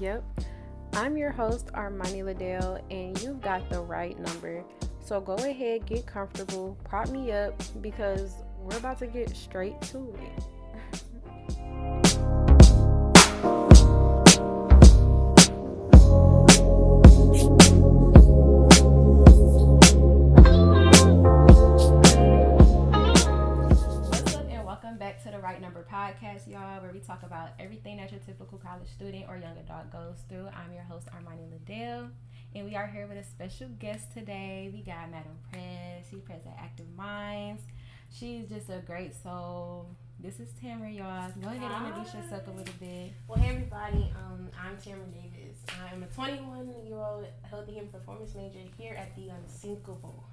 Yep. I'm your host, Armani LaDalė, and you've got the right number. So go ahead, get comfortable, prop me up, because we're about to get straight to it. To the Right Number podcast, y'all, where we talk about everything that your typical college student or young adult goes through. I'm your host, Armani LaDalė, and we are here with a special guest today. We got Madam Press. She presents at Active Minds. She's just a great soul. This is Tamryn, y'all. Go ahead and introduce yourself a little bit. Well, hey everybody, I'm Tamryn Davis. I'm a 21-year-old healthy human performance major here at the unsinkable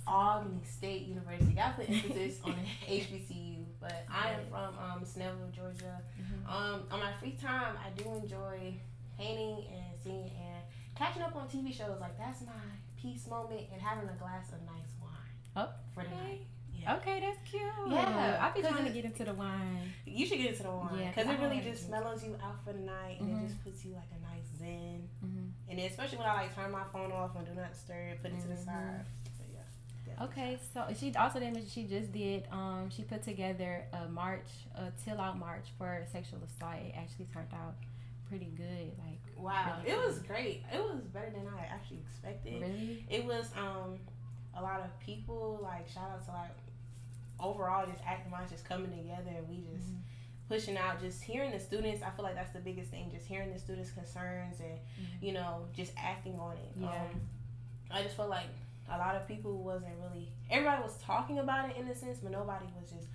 Albany State University. Got to put emphasis on HBCU, but I am from Snellville, Georgia. On my free time, I do enjoy painting and singing and catching up on TV shows. Like, that's my peace moment, and having a glass of nice wine for the night. Yeah. Okay, that's cute. Yeah, I've been trying to get into the wine. You should get into the wine because it really just mellows you out for the night, and Mm-hmm. it just puts you like a nice zen. And then especially when I like turn my phone off and do not disturb, put it to the side. Okay, so she just did, she put together a march, a Till Out March for sexual assault. It actually turned out pretty good. Like, wow, really it was great. It was better than I actually expected. Really? It was a lot of people, like, shout out to, like, overall just Active Minds just coming together, and we just pushing out, just hearing the students. I feel like that's the biggest thing, just hearing the students' concerns and, you know, just acting on it. Yeah. I just feel like a lot of people wasn't really, everybody was talking about it in a sense, but nobody was just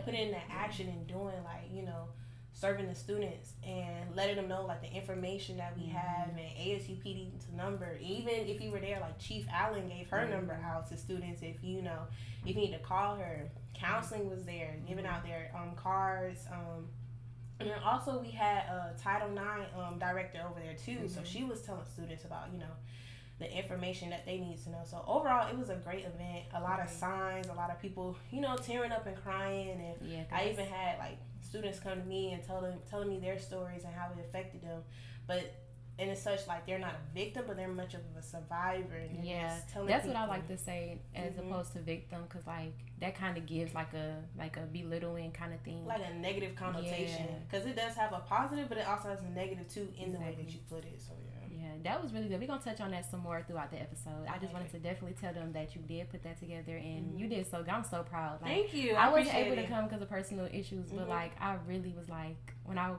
putting into action and doing, like, you know, serving the students and letting them know, like, the information that we have, and ASUPD's number. Even if you were there, like, Chief Allen gave her number out to students if you know, if you need to call her. Counseling was there, giving out their cards. And then also we had a Title IX director over there too, so she was telling students about, you know, the information that they need to know. So overall, it was a great event. A lot of signs, a lot of people, you know, tearing up and crying. And I even had, like, students come to me and telling me their stories and how it affected them. But, and it's such, like, they're not a victim, but they're much of a survivor. And that's what I like to say, as opposed to victim, because, like, that kind of gives like a belittling kind of thing, like a negative connotation, because it does have a positive, but it also has a negative too in the way that you put it. So that was really good. We're going to touch on that some more throughout the episode. I just wanted to definitely tell them that you did put that together, and you did so good. I'm so proud. Like, thank you. I wasn't able to come because of personal issues, but, like, I really was, like, when I was,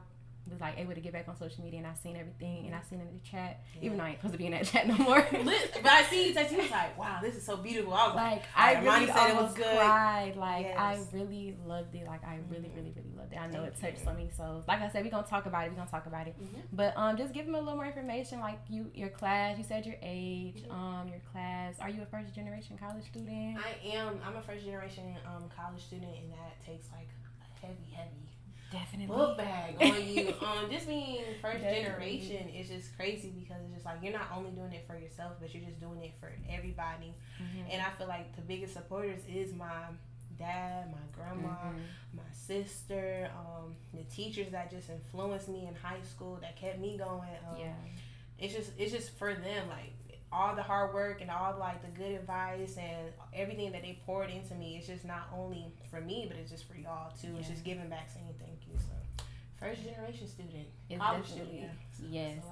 like, able to get back on social media and I seen everything and I seen it in the chat, even though I ain't supposed to be in that chat no more. But I see you text, you was like, wow, this is so beautiful. I was like, I really said it was good. Cried. Like, I really loved it. Like, I really loved it. I know it touched so many souls. Like I said, we're going to talk about it. But just give them a little more information, like your class. You said your age, your class. Are you a first generation college student? I am. I'm a first generation college student, and that takes, like, a heavy definitely book bag on you. Just being first generation is just crazy, because it's just like you're not only doing it for yourself, but you're just doing it for everybody. And I feel like the biggest supporters is my dad, my grandma, my sister, the teachers that just influenced me in high school, that kept me going. It's just for them, like, all the hard work and all, like, the good advice and everything that they poured into me. It's just not only for me, but it's just for y'all too. It's just giving back, saying thank you. So first generation student, college student. Yes,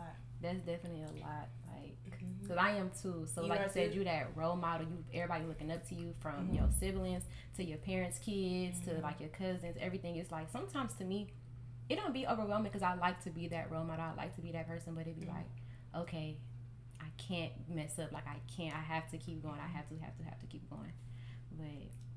that's definitely a lot. Like, because I am too. So, like you said, you that role model. Everybody looking up to you, from your siblings to your parents' kids to, like, your cousins. Everything is, like, sometimes to me, it don't be overwhelming, because I like to be that role model. I like to be that person, but it be like, okay, I can't mess up. Like, I have to keep going. I have to keep going.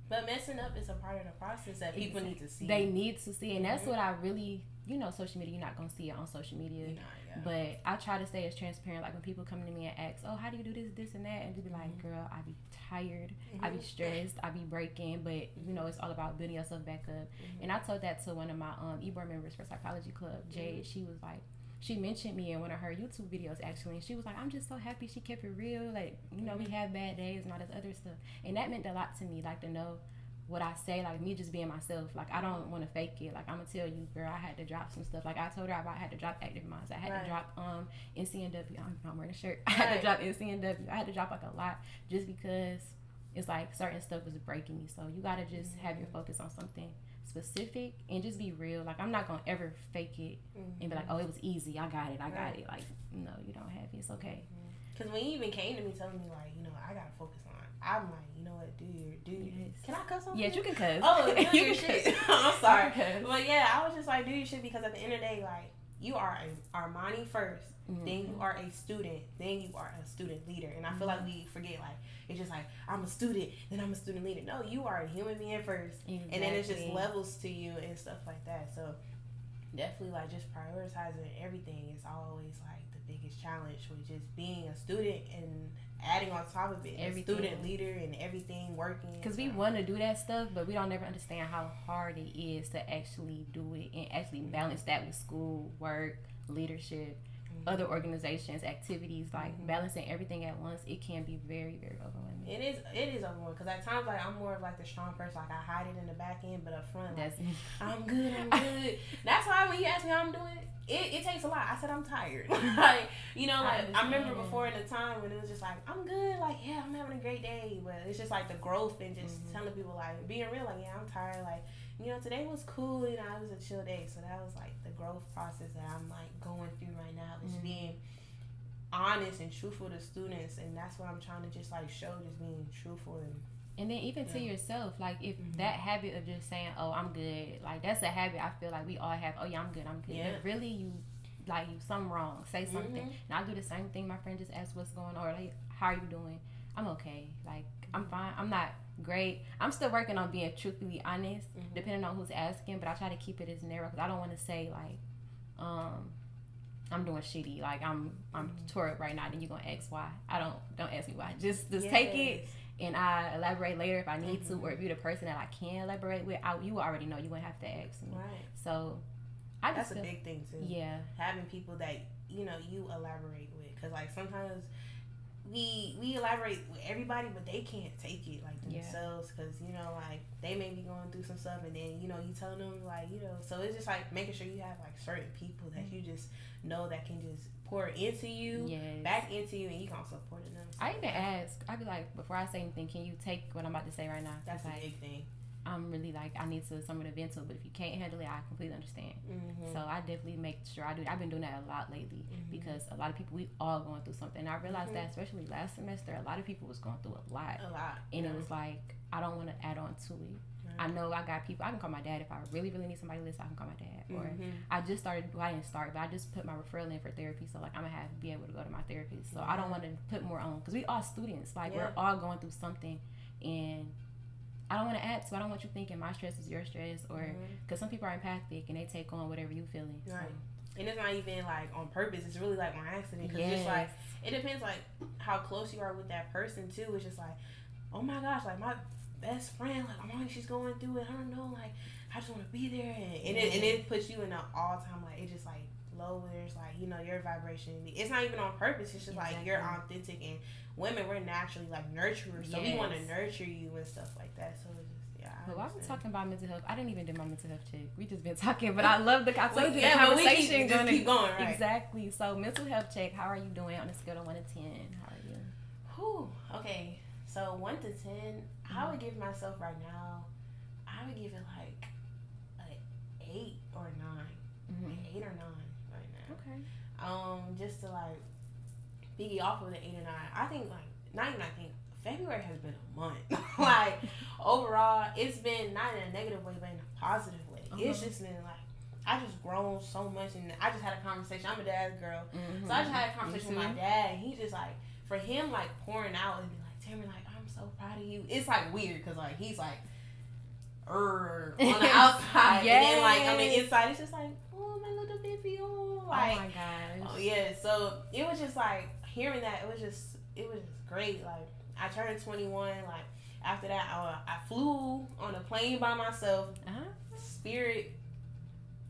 But messing up is a part of the process that people need to see. They need to see, and that's what I really, you know, social media, you're not going to see it on social media. But I try to stay as transparent. Like, when people come to me and ask, oh, how do you do this, and that? And to be like, girl, I be tired. I be stressed. I be breaking. But, you know, it's all about building yourself back up. And I told that to one of my board members for Psychology Club, Jade. She was like, she mentioned me in one of her YouTube videos actually, and she was like, I'm just so happy she kept it real. Like, you know, we have bad days and all this other stuff, and that meant a lot to me. Like, to know what I say, like me just being myself. Like, I don't want to fake it. Like, I'm gonna tell you, girl, I had to drop some stuff. Like, I told her I had to drop Active Minds. I had to drop NCNW. I'm wearing a shirt. I had to drop NCNW. I had to drop like a lot just because it's like certain stuff was breaking me. So you gotta just have your focus on something specific and just be real. Like, I'm not gonna ever fake it and be like, oh, it was easy, I got it. Like, no, you don't have it, it's okay. Because when you even came to me telling me, like, you know, I gotta focus on, I'm like, you know what, do your yes. Can I cuss on Yes, you can cuss. Oh, do your shit. I'm sorry. But yeah, I was just like, do your shit, because at the end of the day, like, you are a Armani first, then you are a student, then you are a student leader. And I feel like we forget, like, it's just like, I'm a student, then I'm a student leader. No, you are a human being first. Exactly. And then it's just levels to you and stuff like that. So definitely, like, just prioritizing everything is always like the biggest challenge, with just being a student and adding on top of it everything. A student leader and everything working. Because we want to do that stuff, but we don't ever understand how hard it is to actually do it and actually balance that with school, work, leadership, other organizations, activities, like balancing everything at once. It can be very, very overwhelming. It is overwhelming, because at times, like, I'm more of like the strong person. Like, I hide it in the back end, but up front, like, I'm good. That's why when you ask me how I'm doing, it takes a lot. I said I'm tired. Like, you know, like, I remember before, in the time when it was just like, I'm good, like, yeah, I'm having a great day, but it's just like the growth and just telling people, like, being real, like, yeah, I'm tired, like, you know, today was cool, you know, it was a chill day. So that was like the growth process that I'm like going through right now, is being honest and truthful to students. And that's what I'm trying to just like show, just being truthful. And then even to yourself, like, if that habit of just saying, oh, I'm good, like, that's a habit I feel like we all have. Oh yeah, I'm good. Yeah. But really, you something wrong, say something. And I do the same thing. My friend just asked what's going on, or like, how are you doing? I'm okay, like, I'm fine. I'm not great. I'm still working on being truthfully honest, depending on who's asking, but I try to keep it as narrow, because I don't want to say like, I'm doing shitty, like I'm tore up right now, then you're gonna ask why. Don't ask me why. Just take it, and I elaborate later if I need to, or if you're the person that I can elaborate with, you already know you wouldn't have to ask me. Right. So that's a big thing too. Yeah. Having people that, you know, you elaborate with, because like sometimes we elaborate with everybody, but they can't take it like themselves, because you know, like, they may be going through some stuff, and then, you know, you telling them, like, you know, so it's just like making sure you have like certain people that you just know that can just pour into you, back into you, and you can also pour to them. So I even ask, I'd be like, before I say anything, can you take what I'm about to say right now? That's a big thing. I'm really like, I need someone to vent to, but if you can't handle it, I completely understand. So I definitely make sure I do it. I've been doing that a lot lately, because a lot of people, we all going through something. And I realized that, especially last semester, a lot of people was going through a lot. And it was like, I don't want to add on to it. I know I got people, I can call my dad if I really, really need somebody to listen. I can call my dad. Or I just started, well, I didn't start, but I just put my referral in for therapy. So like, I'm going to be able to go to my therapist. So I don't want to put more on, because we all students. Like, we're all going through something, and I don't want to add to. I don't want you thinking my stress is your stress, or because some people are empathic and they take on whatever you feeling. Right. And it's not even like on purpose. It's really like on accident. Because it's like, it depends like how close you are with that person too. It's just like, oh my gosh, like my best friend, like Armani, she's going through it. I don't know, like, I just want to be there, and it puts you in an all time, like, it just like lowers, like, you know, your vibration. It's not even on purpose. It's just like you're authentic, and women, we're naturally like nurturers, so we want to nurture you and stuff like that. So it's just But while we're talking about mental health, I didn't even do my mental health check. We just been talking, but I love the conversation. But we keep going, right? Exactly. So mental health check. How are you doing on a scale of 1 to 10? How are you? Okay. So 1 to 10, I would give myself right now, I would give it like an 8 or 9. Like 8 or 9 right now. Okay. Just to like biggie off of the 8 or 9. I think like not even I think February has been a month. Like overall, it's been not in a negative way, but in a positive way. It's just been like, I just grown so much, and I just had a conversation. I'm a dad's girl, so I just had a conversation with my dad, and he just like, for him, like pouring out and be like, Tamryn, like, I'm so proud of you. It's like weird, because like he's like, on the outside, and then like on the inside, it's just like, oh my little baby, like, oh my gosh, oh yeah. So it was just like hearing that, it was just great. Like, I turned 21. Like, after that, I flew on a plane by myself. Spirit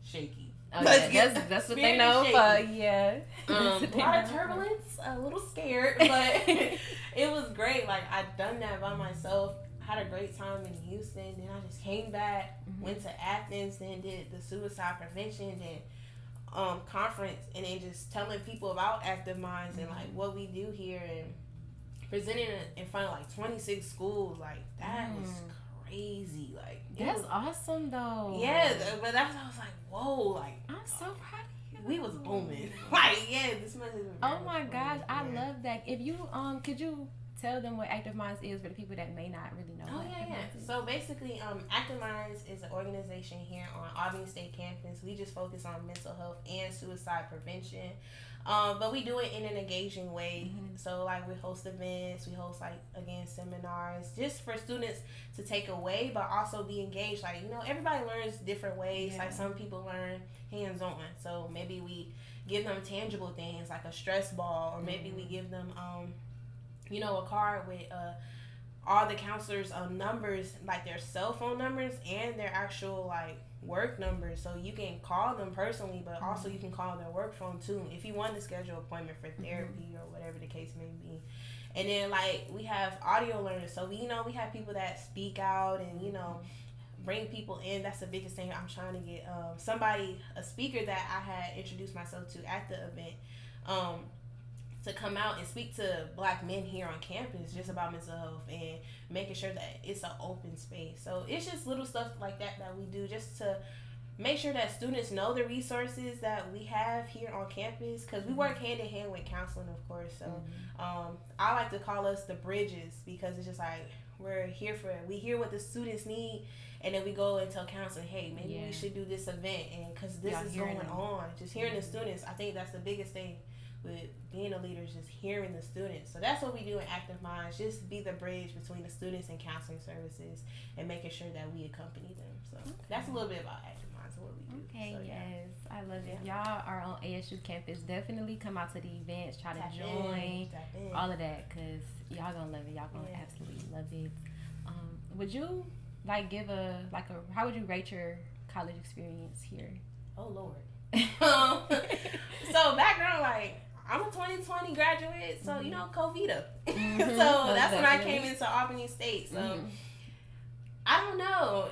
shaky. Oh, yeah, that's what they know for. Yeah. A lot of turbulence, a little scared, but it was great. Like, I'd done that by myself. Had a great time in Houston. Then I just came back, went to Athens, then did the suicide prevention, then conference, and then just telling people about Active Minds and like what we do here, and presenting it in front of like 26 schools. Like, that was crazy. Like, that's awesome though. Yeah, but that's I was like, whoa, like, I'm so proud of you. We was booming. Like, this much is. Oh my gosh, I love that. If you could you tell them what Active Minds is for the people that may not really know? Oh, yeah. So basically, Active Minds is an organization here on Albany State campus. We just focus on mental health and suicide prevention. But we do it in an engaging way. So, like, we host events, we host, like, again, seminars, just for students to take away, but also be engaged. Like, everybody learns different ways. Like, some people learn hands-on. So, maybe we give them tangible things, like a stress ball, or maybe we give them, a card with all the counselors' numbers, like their cell phone numbers and their actual, like, work numbers, so you can call them personally, but also you can call their work phone too if you want to schedule an appointment for therapy or whatever the case may be. And then, like, we have audio learners, so we have people that speak out and bring people in. That's the biggest thing. I'm trying to get a speaker that I had introduced myself to at the event, to come out and speak to Black men here on campus just about mental health and making sure that it's an open space. So it's just little stuff like that we do just to make sure that students know the resources that we have here on campus, because we work hand in hand with counseling, of course. So I like to call us the bridges, because it's just like we hear what the students need, and then we go and tell counseling, hey, maybe we should do this event, and because this is going on. Just hearing the students, I think that's the biggest thing with being a leader, is just hearing the students. So that's what we do in Active Minds, just be the bridge between the students and counseling services and making sure that we accompany them. So that's a little bit about Active Minds and what we do. Okay, so, yes. I love it. Y'all are on ASU campus. Definitely come out to the events, try to join, all of that, because y'all gonna love it. Y'all gonna absolutely love it. Would you give how would you rate your college experience here? Oh, Lord. So background, I'm a 2020 graduate, so COVID. So that's when I came into Albany State. So I don't know.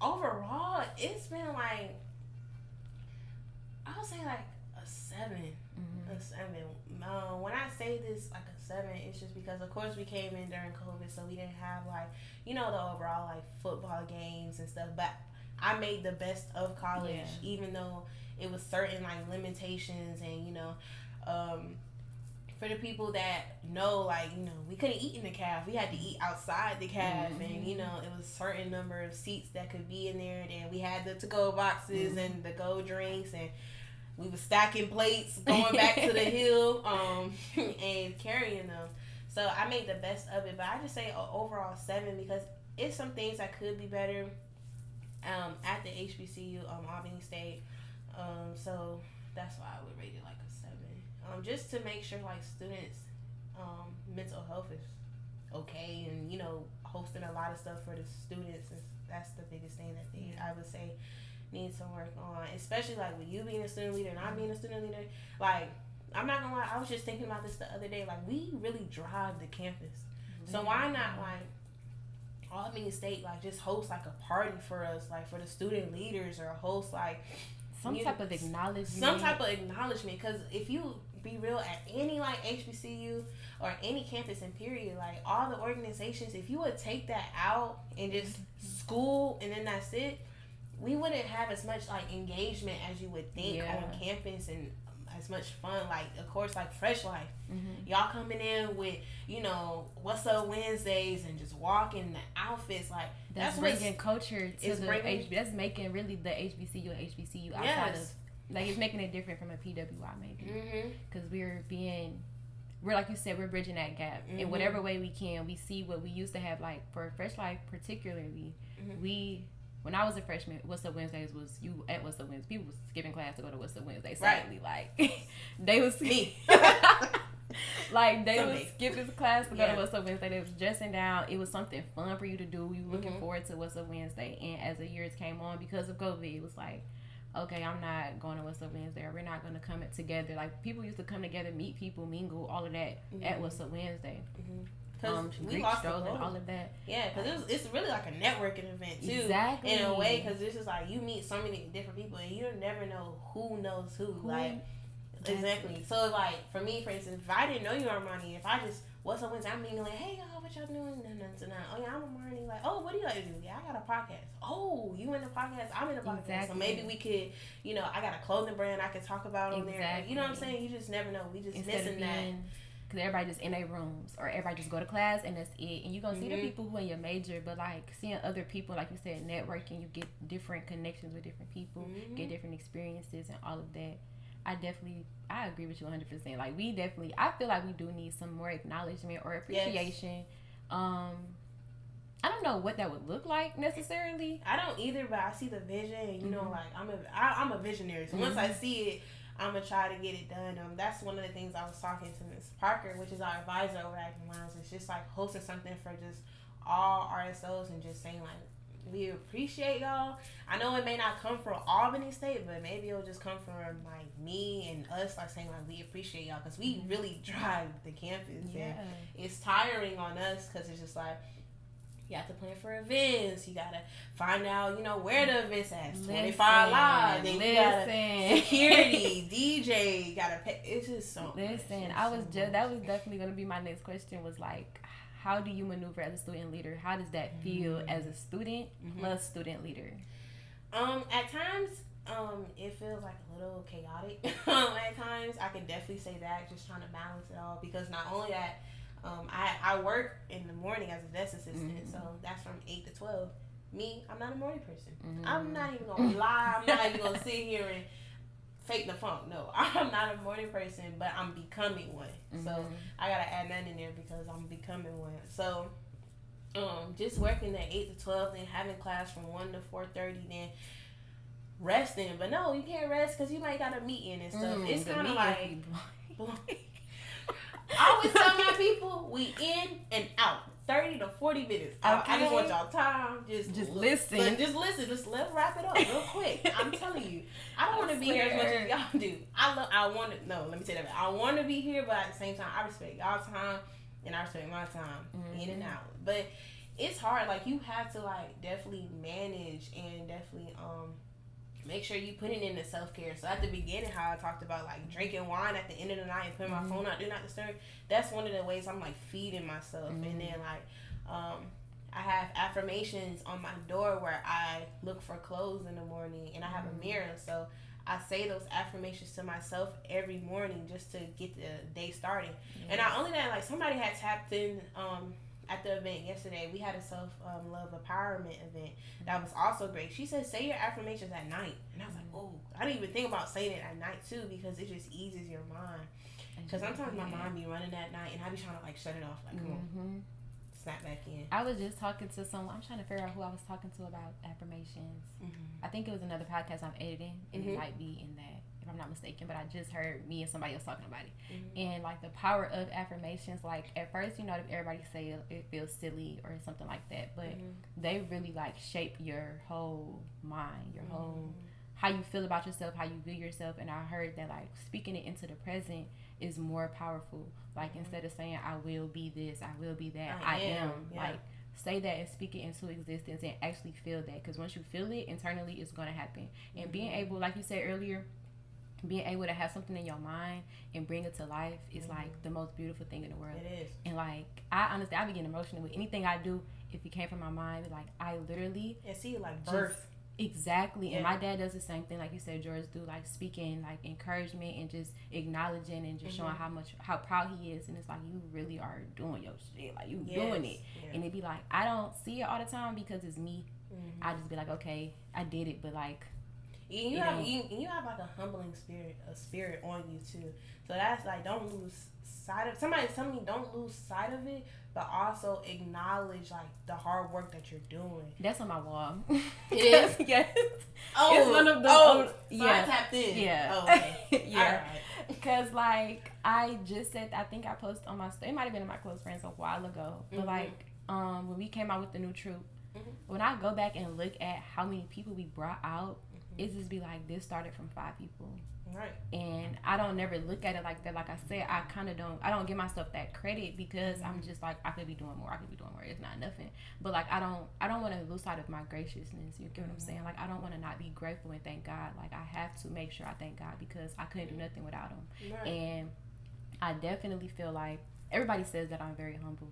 Overall, it's been I would say a 7. A 7. When I say this a 7, it's just because, of course, we came in during COVID, so we didn't have the overall football games and stuff. But I made the best of college, even though it was certain limitations, and for the people that know, we couldn't eat in the caf. We had to eat outside the caf, and it was a certain number of seats that could be in there. And then we had the to-go boxes and the go drinks, and we were stacking plates, going back to the hill, and carrying them. So I made the best of it, but I just say overall 7, because it's some things that could be better at the HBCU, Albany State. So that's why I would rate it a 7. Just to make sure students mental health is okay, and hosting a lot of stuff for the students, that's the biggest thing that they I would say need some work on, especially with you being a student leader and I being a student leader. I'm not gonna lie, I was just thinking about this the other day. We really drive the campus, so why not Albany State just host a party for us, for the student leaders, or host some type of acknowledgement. Because if you be real, at any HBCU or any campus in period, all the organizations, if you would take that out and just school and then that's it, we wouldn't have as much engagement as you would think on campus, and as much fun. Of course, Fresh Life, y'all coming in with what's up Wednesdays and just walking the outfits, that's bringing culture to that's making really the HBCU outside of it's making it different from a PWI maybe, because we're like you said, we're bridging that gap in whatever way we can. We see what we used to have, for Fresh Life particularly. When I was a freshman, What's Up Wednesdays was you at What's Up Wednesdays. People was skipping class to go to What's Up Wednesday. Sadly, they was me. They was skipping class to go to What's Up Wednesday. They was dressing down. It was something fun for you to do. You were looking forward to What's Up Wednesday. And as the years came on, because of COVID, it was okay, I'm not going to What's Up Wednesday, or we're not going to come together. Like, people used to come together, meet people, mingle, all of that at What's Up Wednesday. Because we lost strolling, all of that. Yeah, because it's really like a networking event too. Exactly. In a way, because it's just like you meet so many different people and you never know who knows who. Like, exactly. So like for me, for instance, if I didn't know you, Armani, if I just What's Up Wednesday, I'm being like, hey y'all, what y'all doing? Tonight. Oh yeah, I'm Armani. Like, oh, what do you like to do? Yeah, I got a podcast. Oh, you in the podcast? I'm in the podcast. Exactly. So maybe we could, I got a clothing brand I could talk about on there. You know what I'm saying? You just never know. We just missing that. Because everybody just in their rooms, or everybody just go to class and that's it. And you're going to see the people who in your major, but like seeing other people, like you said, networking, you get different connections with different people, get different experiences and all of that. I agree with you 100%. Like, I feel like we do need some more acknowledgement or appreciation. Yes. I don't know what that would look like necessarily. I don't either, but I see the vision. Like I'm a visionary. So once I see it, I'm going to try to get it done. That's one of the things I was talking to Ms. Parker, which is our advisor over at Acting Lounge. It's just like hosting something for just all RSOs and just saying like, we appreciate y'all. I know it may not come from Albany State, but maybe it'll just come from like me and us, like saying like, we appreciate y'all, because we really drive the campus. Yeah. And it's tiring on us because it's just like, you have to plan for events. You gotta find out, where the events at. 25 live. Then you gotta security, DJ. You gotta pay. It's just so. Listen, that was definitely gonna be my next question. Was like, how do you maneuver as a student leader? How does that feel as a student plus student leader? At times, it feels like a little chaotic. At times, I can definitely say that. Just trying to balance it all, because not only that. I work in the morning as a desk assistant, so that's from 8 to 12. Me, I'm not a morning person. I'm not even going to lie. I'm not even going to sit here and fake the funk. No, I'm not a morning person, but I'm becoming one. So I got to add that in there because I'm becoming one. So just working at 8 to 12, then having class from 1 to 4:30, then resting. But no, you can't rest because you might got a meeting and stuff. It's kind of like... I always tell my people, we in and out. 30 to 40 minutes. Okay. I just want y'all time. Just listen. Just listen. Just let's wrap it up real quick. I'm telling you. I don't want to be here as much as y'all do. Let me say that. I want to be here, but at the same time, I respect y'all time and I respect my time in and out. But it's hard. Like, you have to, like, definitely manage and definitely, make sure you put it in the self-care. So at the beginning, how I talked about like drinking wine at the end of the night and putting my phone out, do not disturb. That's one of the ways I'm like feeding myself. And then like, I have affirmations on my door where I look for clothes in the morning, and I have a mirror. So I say those affirmations to myself every morning just to get the day started. And not only that, like somebody had tapped in, at the event yesterday, we had a self-love empowerment event that was also great. She said, say your affirmations at night. And I was like, oh, I didn't even think about saying it at night too, because it just eases your mind. Because sometimes my mind be running at night and I be trying to like shut it off. Like, come on, snap back in. I was just talking to someone. I'm trying to figure out who I was talking to about affirmations. I think it was another podcast I'm editing, and it might be in that, if I'm not mistaken, but I just heard me and somebody else talking about it. And like the power of affirmations, like at first, everybody say it feels silly or something like that, but they really like shape your whole mind, your whole, how you feel about yourself, how you view yourself. And I heard that like speaking it into the present is more powerful. Like instead of saying I will be this, I will be that, I am. Like say that and speak it into existence and actually feel that, because once you feel it internally, it's going to happen. And being able, like you said earlier, being able to have something in your mind and bring it to life is like the most beautiful thing in the world. It is. And like, I honestly, I be getting emotional with anything I do. If it came from my mind, like I literally see like birth. Exactly. And my dad does the same thing, like you said, George do, like speaking like encouragement and just acknowledging and just showing how proud he is. And it's like, you really are doing your shit, like you doing it. And it be like, I don't see it all the time because it's me. I just be like, okay, I did it, but like, you have like a humbling spirit on you too. So that's like, don't lose sight of. Somebody's telling me don't lose sight of it, but also acknowledge like the hard work that you're doing. That's on my wall. It is. Yes. Oh, it's one of the. So I tapped in. Yeah. Oh, okay. Yeah. Because like I just said, I think I posted on my. It might have been in my close friends a while ago, but like when we came out with the new troop, when I go back and look at how many people we brought out. it just be like, this started from 5 people. Right. And I don't never look at it like that. Like I said, I don't give myself that credit because I'm just like, I could be doing more. It's not nothing. But like, I don't want to lose sight of my graciousness. You get what I'm saying? Like, I don't want to not be grateful and thank God. Like, I have to make sure I thank God because I couldn't do nothing without him. Right. And I definitely feel like everybody says that I'm very humble.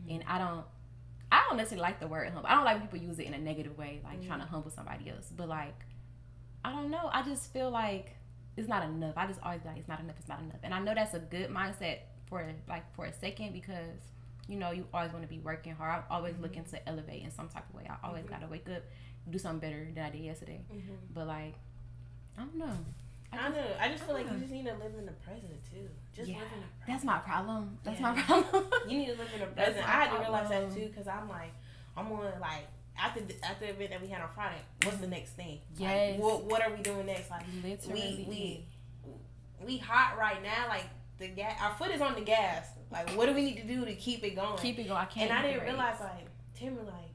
And I don't necessarily like the word humble. I don't like when people use it in a negative way, like trying to humble somebody else. But like, I don't know. I just feel like it's not enough. I just always be like, it's not enough. And I know that's a good mindset for a second because, you know, you always want to be working hard. I'm always looking to elevate in some type of way. I always got to wake up, do something better than I did yesterday. But like, I don't know. I just feel like you just need to live in the present too. Just live in the present. That's my problem. My problem. You need to live in the present. I had to realize that too because I'm like, I'm on like, after the event that we had on Friday, what's the next thing? Yes. Like, what are we doing next? Like, literally, we hot right now. Like the gas, our foot is on the gas. Like, what do we need to do to keep it going? I can't. And I didn't realize like, Tamryn, like,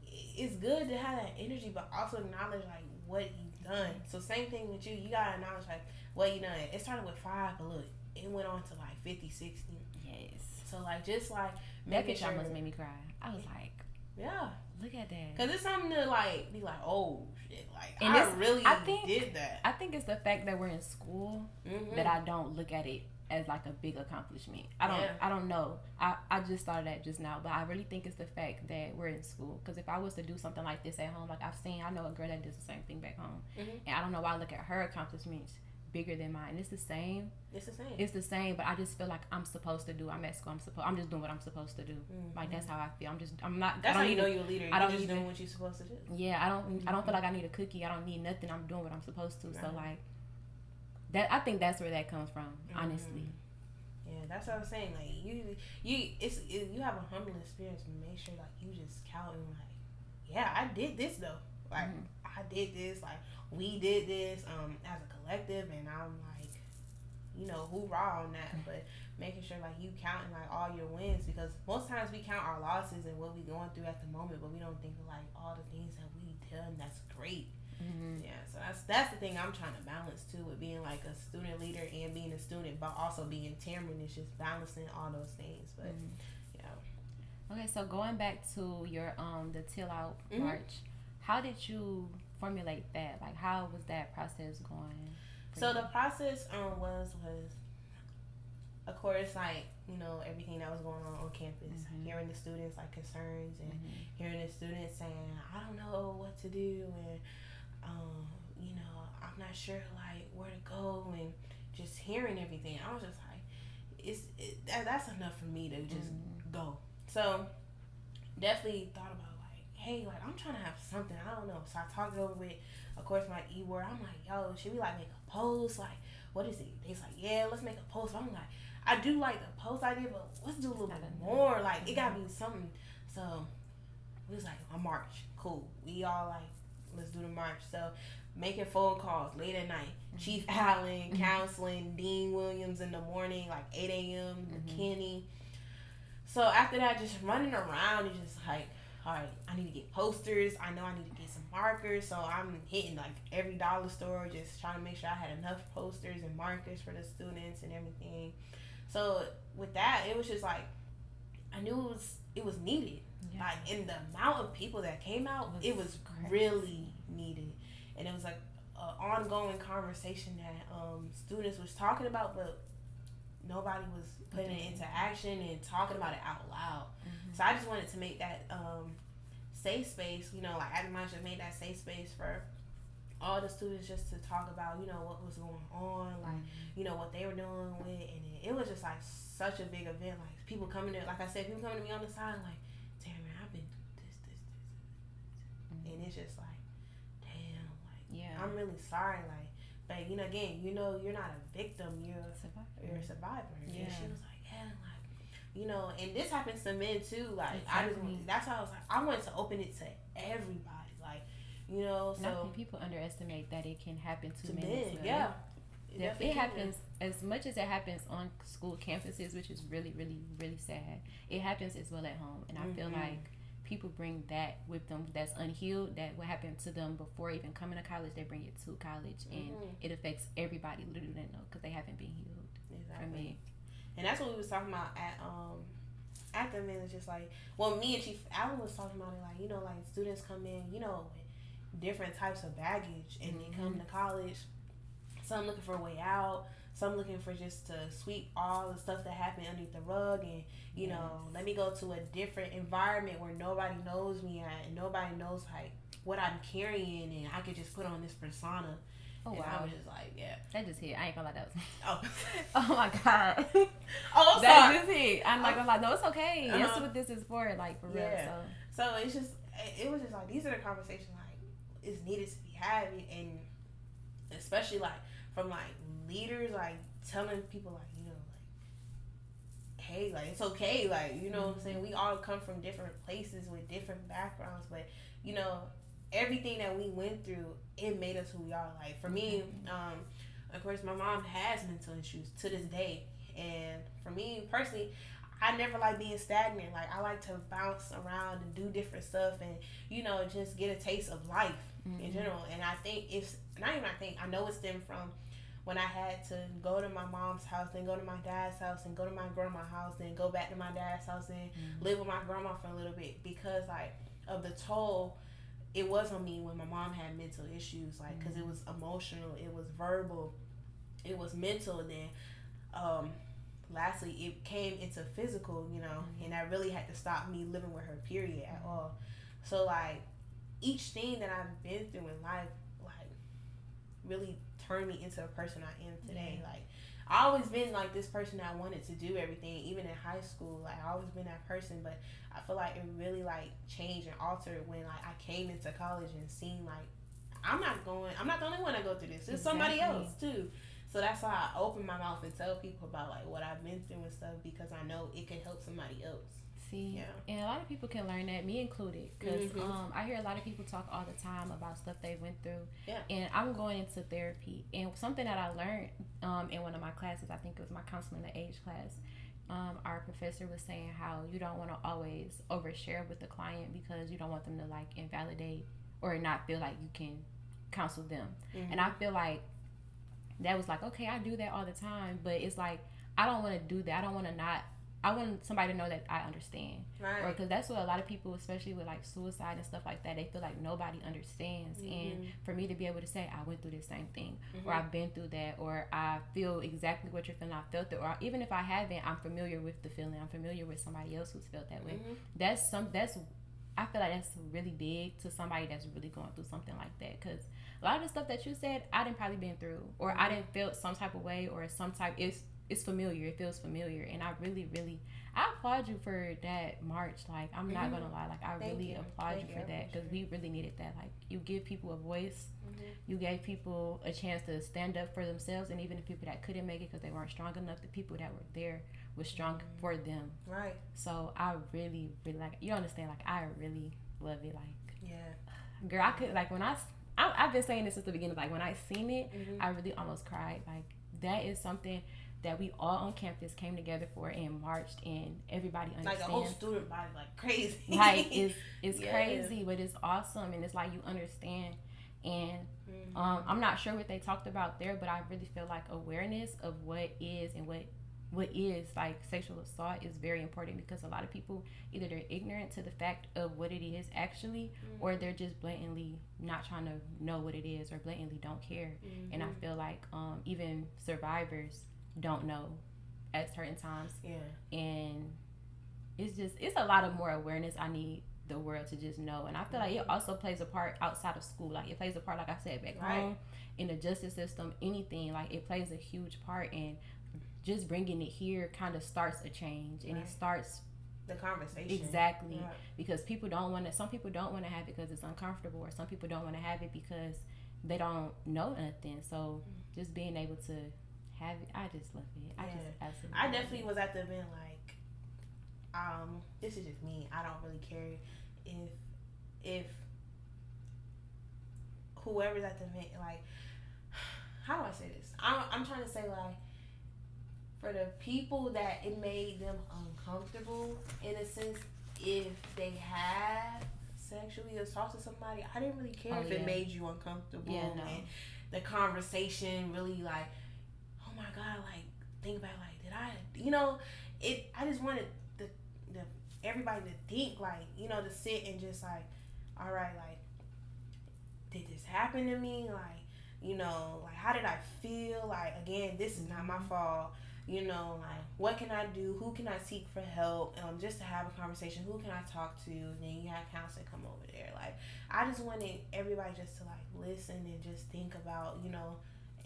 it's good to have that energy, but also acknowledge like what you've done. So same thing with you. You gotta acknowledge like what you done. It started with 5, but look, it went on to like 50, 60. Yes. So like, just like that picture almost made me cry. I was like, yeah. Look at that. Because it's something to, like, be like, oh, shit. Like, and I did that. I think it's the fact that we're in school that I don't look at it as, like, a big accomplishment. I don't know. I just thought of that just now. But I really think it's the fact that we're in school. Because if I was to do something like this at home, like I know a girl that does the same thing back home. And I don't know why I look at her accomplishments bigger than mine. It's the same. It's the same, but I just feel like I'm supposed to do. I'm at school. I'm just doing what I'm supposed to do. Like that's how I feel. I'm not. That's how you know you're a leader. You're just doing what you're supposed to do. Yeah, I don't feel like I need a cookie. I don't need nothing. I'm doing what I'm supposed to. Right. So like that, I think that's where that comes from. Honestly. Yeah, that's what I was saying. Like you have a humbling spirit to make sure like you just counting like, yeah, I did this though. Like I did this. Like we did this as a collective, and I'm like, you know, hoorah on that. But making sure like you counting like all your wins, because most times we count our losses and what we going through at the moment, but we don't think of like all the things that we done that's great. Yeah, so that's the thing I'm trying to balance too, with being like a student leader and being a student, but also being Tamryn. Is just balancing all those things. But yeah. Okay, so going back to your the Till Out March, how did you formulate that? Like, how was that process going? So the process was of course, like, you know, everything that was going on campus, hearing the students like concerns and hearing the students saying, I don't know what to do, and you know, I'm not sure like where to go, and just hearing everything. I was just like, that's enough for me to just go. So definitely thought about like, hey, like I'm trying to have something, I don't know. So I talked it over with, of course, my E-word. I'm like, yo, should we like make a post? Like, what is it? He's like, yeah, let's make a post. I'm like, I do like the post idea, but let's do a little bit more. Like, it gotta be something. So we was like, a march, cool. We all like, let's do the march. So making phone calls late at night, Chief Allen, counseling, Dean Williams in the morning, like 8 a.m., McKinney. So after that, just running around and just like, all right, I need to get posters. I know I need to get some markers. So I'm hitting like every dollar store, just trying to make sure I had enough posters and markers for the students and everything. So with that, it was just like, I knew it was needed. Yeah. Like, in the amount of people that came out, it was really needed. And it was like an ongoing conversation that students was talking about, but nobody was putting it into action and talking about it out loud. So I just wanted to make that safe space, you know, like Armani just made that safe space for all the students just to talk about, you know, what was going on, like, you know, what they were doing with, and it was just like such a big event. Like, people coming to, like I said, people coming to me on the side, like, Tamryn, I've been this. And it's just like, damn, like, I'm really sorry, like, but, you know, again, you know, you're not a victim, you're a survivor. Yeah. And she was like, yeah, like, you know, and this happens to men too, like, exactly. That's why I was like, I wanted to open it to everybody, like, you know, so. And I think people underestimate that it can happen to men as well. Yeah. It happens as much as it happens on school campuses, which is really, really, really sad. It happens as well at home, and I feel like people bring that with them that's unhealed, that what happened to them before even coming to college, they bring it to college, and it affects everybody literally they know because they haven't been healed. Exactly. For me. And that's what we was talking about at the minute. Just like, well, me and Chief Allen was talking about it, like, you know, like students come in, you know, with different types of baggage, and they come to college, some looking for a way out, some looking for just to sweep all the stuff that happened underneath the rug, and you know, let me go to a different environment where nobody knows me at, and nobody knows like what I'm carrying, and I could just put on this persona. Oh, and wow. I was just like, yeah. That just hit. I ain't gonna lie, that was... Oh. Oh, my God. Oh, I'm that sorry. just hit. I'm not gonna lie. No, it's okay. That's what this is for, like, for real. So it's just, it was just like, these are the conversations, like, it's needed to be had, and especially, like, from, like, leaders, like, telling people, like, you know, like, hey, like, it's okay, like, you know what I'm saying? We all come from different places with different backgrounds, but, you know, everything that we went through, it made us who we are. Like, for me, of course, my mom has mental issues to this day, and for me personally, I never like being stagnant. Like, I like to bounce around and do different stuff, and you know, just get a taste of life in general. And I think I know it stemmed from when I had to go to my mom's house, then go to my dad's house, and go to my grandma's house, then go back to my dad's house and live with my grandma for a little bit, because like of the toll it was on me when my mom had mental issues, like, because it was emotional, it was verbal, it was mental, and then lastly it came into physical, you know, and that really had to stop me living with her, period, at all. So like each thing that I've been through in life, like, really turned me into the person I am today. Like, I always been like this person that wanted to do everything, even in high school. Like, I always been that person, but I feel like it really like changed and altered when like I came into college and seen like I'm not the only one that go through this. There's somebody else too. So that's why I open my mouth and tell people about like what I've been through and stuff, because I know it can help somebody else. See, and a lot of people can learn that, me included, because I hear a lot of people talk all the time about stuff they went through, and I'm going into therapy, and something that I learned in one of my classes, I think it was my counseling the age class, our professor was saying how you don't want to always overshare with the client because you don't want them to like invalidate or not feel like you can counsel them, and I feel like that was like, okay, I do that all the time, but it's like I don't want to do that. I want somebody to know that I understand. Right. Or because that's what a lot of people, especially with like suicide and stuff like that, they feel like nobody understands. And for me to be able to say, I went through the same thing, or I've been through that, or I feel exactly what you're feeling, I felt it, or even if I haven't, I'm familiar with the feeling. I'm familiar with somebody else who's felt that way. I feel like that's really big to somebody that's really going through something like that. Because a lot of the stuff that you said, I didn't probably been through, or I didn't feel some type of way, or some type, it's familiar. It feels familiar, and I really, really, I applaud you for that march. Like, I'm not gonna lie, like, I really applaud you for that, because we really needed that. Like, you give people a voice, you gave people a chance to stand up for themselves, and even the people that couldn't make it because they weren't strong enough, the people that were there were strong for them. Right. So I really, really, like, you understand, like, I really love it. Like, girl, I could, like, when I've been saying this since the beginning, like, when I seen it, I really almost cried. Like, that is something that we all on campus came together for and marched, and everybody understands. Like the whole student body, like crazy. Like, it's crazy, but it's awesome, and it's like you understand. And I'm not sure what they talked about there, but I really feel like awareness of what is and what is like sexual assault is very important, because a lot of people, either they're ignorant to the fact of what it is actually, or they're just blatantly not trying to know what it is, or blatantly don't care. And I feel like even survivors don't know at certain times, and it's a lot of more awareness I need the world to just know. And I feel like it also plays a part outside of school. Like, it plays a part, like I said, back home, in the justice system, anything. Like, it plays a huge part, and just bringing it here kind of starts a change, and it starts the conversation. Exactly. Because some people don't want to have it because it's uncomfortable, or some people don't want to have it because they don't know nothing. So just being able to have it, I just love it. I just absolutely. I definitely was at the event, like, this is just me. I don't really care if whoever's at the event, like, how do I say this? I'm trying to say, like, for the people that it made them uncomfortable, in a sense, if they had sexually assaulted somebody, I didn't really care if it made you uncomfortable. Yeah, no. And the conversation really like, oh my God, like think about like, did I, you know, it. I just wanted the everybody to think like, you know, to sit and just like, all right, like, did this happen to me? Like, you know, like how did I feel? Like again, this is not my fault. You know, like, what can I do? Who can I seek for help? Just to have a conversation. Who can I talk to? And then you have counseling come over there. Like, I just wanted everybody just to, like, listen and just think about, you know,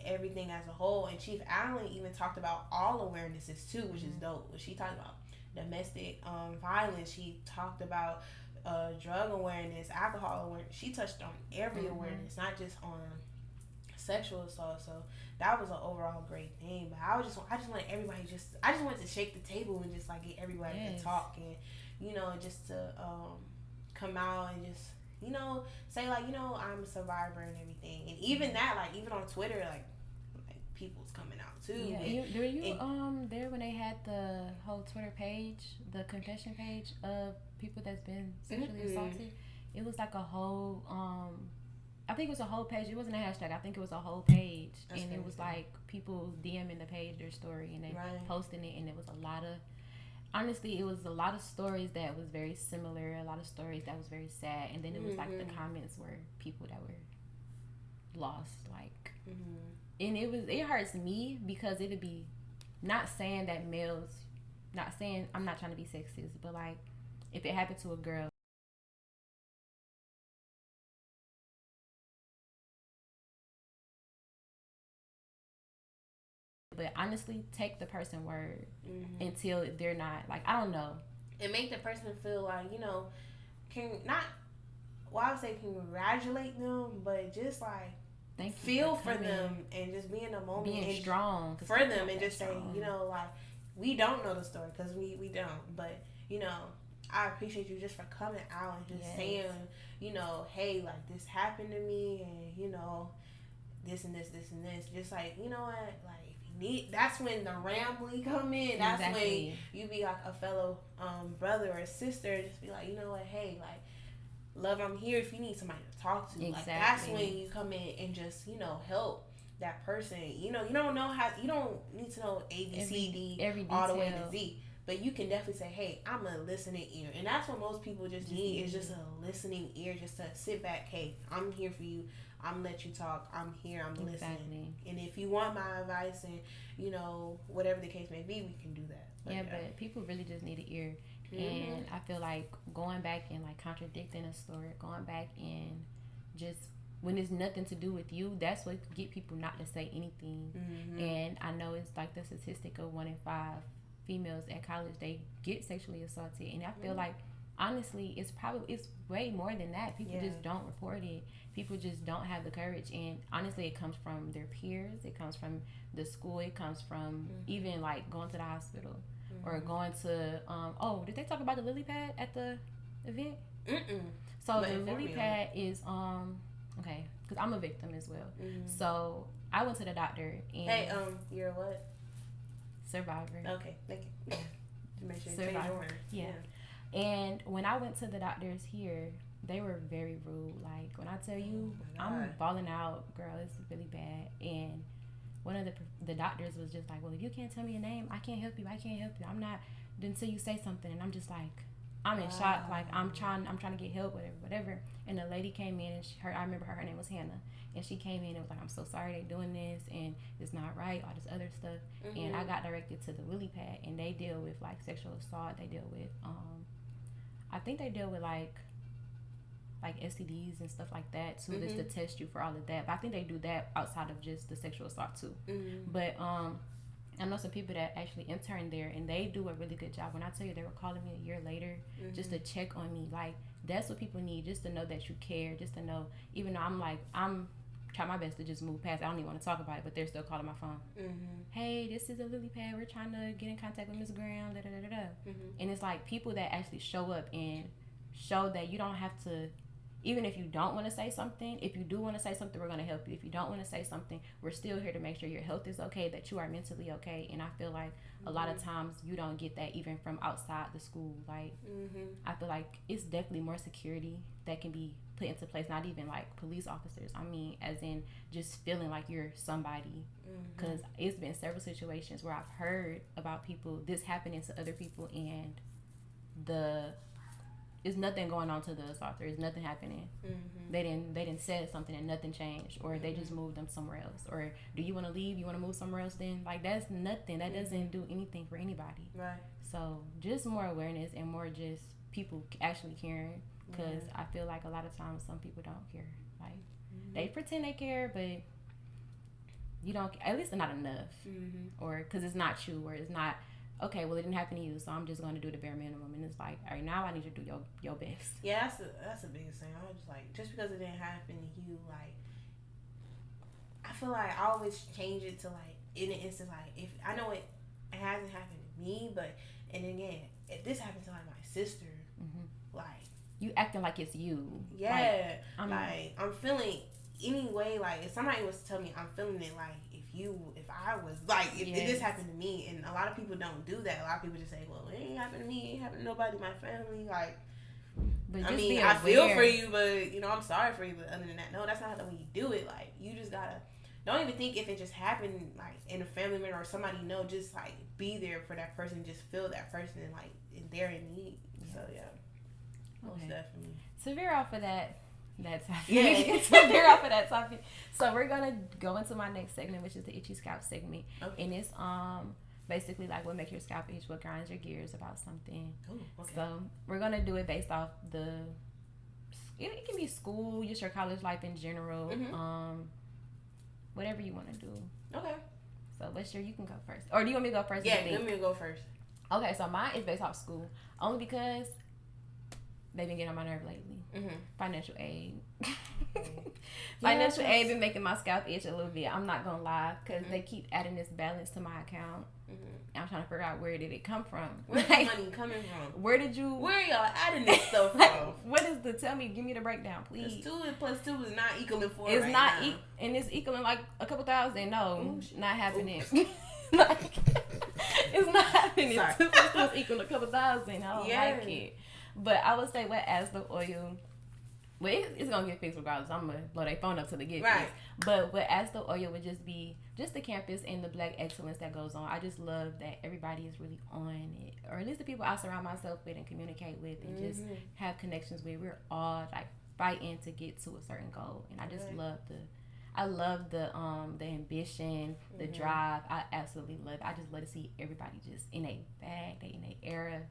everything as a whole. And Chief Allen even talked about all awarenesses, too, which is dope. What she talked about domestic violence. She talked about drug awareness, alcohol awareness. She touched on every awareness, not just on sexual assault. So that was an overall great thing. But I just wanted everybody I just wanted to shake the table and just like get everybody to talk and, you know, just to come out and just, you know, say like, you know, I'm a survivor and everything. And even that, like even on Twitter, like people's coming out too. Yeah, were you there when they had the whole Twitter page, the confession page of people that's been sexually assaulted? It was like a whole I think it was a whole page. It wasn't a hashtag. I think it was a whole page. That's and crazy. It was like people DMing the page their story and they posting it, and it was a lot of, honestly, it was a lot of stories that was very similar, a lot of stories that was very sad, and then it was like the comments were people that were lost, like, and it hurts me because it would be, not saying that males, not saying, I'm not trying to be sexist, but like, if it happened to a girl, but honestly, take the person word until they're not, like, I don't know. And make the person feel like, you know, I would say congratulate them, but just like feel for them and just be in the moment. Being strong. For them and just say, you know, like, we don't know the story because we don't. But, you know, I appreciate you just for coming out and just saying, you know, hey, like, this happened to me and, you know, this and this and this. Just like, you know what, like, that's when the Ramley come in. That's when you be like a fellow brother or sister. Just be like, you know what, hey, like, love, I'm here if you need somebody to talk to. Like, that's when you come in and just, you know, help that person. You know, you don't need to know A, B, C, D all the way to Z. But you can definitely say, hey, I'm a listening ear. And that's what most people just need is just a listening ear, just to sit back. Hey, I'm here for you. I'm gonna let you talk. I'm here. I'm listening. And if you want my advice and, you know, whatever the case may be, we can do that. But people really just need an ear. And I feel like going back and like contradicting a story, going back and just when it's nothing to do with you, that's what get people not to say anything. And I know it's like the statistic of 1 in 5 females at college, they get sexually assaulted. And I feel like, honestly, it's way more than that. People just don't report it. People just don't have the courage. And honestly, it comes from their peers. It comes from the school. It comes from even like going to the hospital or going to, did they talk about the lily pad at the event? So but the lily pad is, okay, because I'm a victim as well. So I went to the doctor and. Hey, you're a what? Survivor. Okay, thank you. To make sure you change your word. Yeah. And when I went to the doctors here, they were very rude. Like, when I tell you, I'm balling out, girl, it's really bad. And one of the doctors was just like, well, if you can't tell me your name, I can't help you. I'm not, until you say something. And I'm just like, I'm in shock. Like, I'm trying to get help, whatever. And the lady came in, and I remember her name was Hannah. And she came in and was like, I'm so sorry they doing this, and it's not right, all this other stuff. And I got directed to the lily pad, and they deal with like sexual assault. They deal with, I think they deal with like STDs and stuff like that too, just to test you for all of that. But I think they do that outside of just the sexual assault too. But I know some people that actually intern there, and they do a really good job. When I tell you, they were calling me a year later just to check on me. Like, that's what people need, just to know that you care, just to know, even though I'm trying my best to just move past it. I don't even want to talk about it, but they're still calling my phone. Hey, this is a lily pad. We're trying to get in contact with Miss Graham. And it's like people that actually show up and show that you don't have to even if you don't want to say something, if you do want to say something, we're going to help you. If you don't want to say something, we're still here to make sure your health is okay, that you are mentally okay. And I feel like a lot of times you don't get that even from outside the school. Like, I feel like it's definitely more security that can be put into place, not even like police officers. I mean, as in just feeling like you're somebody. Because it's been several situations where I've heard about people, this happening to other people, and there's nothing going on to the assaulter. There's nothing happening. They didn't say something and nothing changed, or they just moved them somewhere else. Or do you want to leave? You want to move somewhere else? Then like that's nothing. That doesn't do anything for anybody. Right. So just more awareness and more just people actually caring, because I feel like a lot of times some people don't care. Like they pretend they care, but you don't. At least not enough, or because it's not you, or it's not. Okay, well, it didn't happen to you, so I'm just going to do the bare minimum. And it's like, all right, now I need you to do your best. Yeah, that's the biggest thing. I was just like, just because it didn't happen to you, like, I feel like I always change it to, like, in an instant, like, if I know it hasn't happened to me, but, and again, if this happened to, like, my sister, like. You acting like it's you. Yeah. Like, I'm feeling, anyway, like, if somebody was to tell me I'm feeling it, like, if I was, like, if this happened to me, and a lot of people don't do that. A lot of people just say, well, it ain't happened to me, it ain't happened to nobody, my family, like, but I mean, I feel for you, but, you know, I'm sorry for you, but other than that, no, that's not the way you do it. Like, you just gotta, don't even think if it just happened, like, in a family member or somebody you know, just, like, be there for that person, just feel that person, and, like, they're in need. So, yeah, most definitely. To veer off of that topic. Yeah. To veer off of that topic. So we're gonna go into my next segment, which is the itchy scalp segment. Okay. And it's basically like what makes your scalp itch, what grinds your gears about something. Ooh, okay. So we're gonna do it based off it can be school, just your college life in general. Whatever you want to do. Okay. So let's sure you can go first. Or do you want me to go first? Yeah, let me go first. Okay, so mine is based off school. Only because they've been getting on my nerve lately. Financial aid. Financial aid been making my scalp itch a little bit. I'm not gonna lie, because they keep adding this balance to my account. I'm trying to figure out where did it come from. Where's the money coming from? Where are y'all adding this stuff from? What is give me the breakdown, please. 2 plus 2 is not equaling 4 it's right not now. And it's equaling like a couple thousand. No, not happening. It's not happening. Sorry. 2 plus 2 is equal to a couple thousand. I don't like it. But I would say what as the oil. Well, it's going to get fixed regardless. I'm going to blow their phone up till they get fixed. But what as the oil would just be just the campus and the black excellence that goes on. I just love that everybody is really on it. Or at least the people I surround myself with and communicate with and just have connections with. We're all like fighting to get to a certain goal. And I just love the ambition, the drive. I absolutely love it. I just love to see everybody just in a bag, they in a era.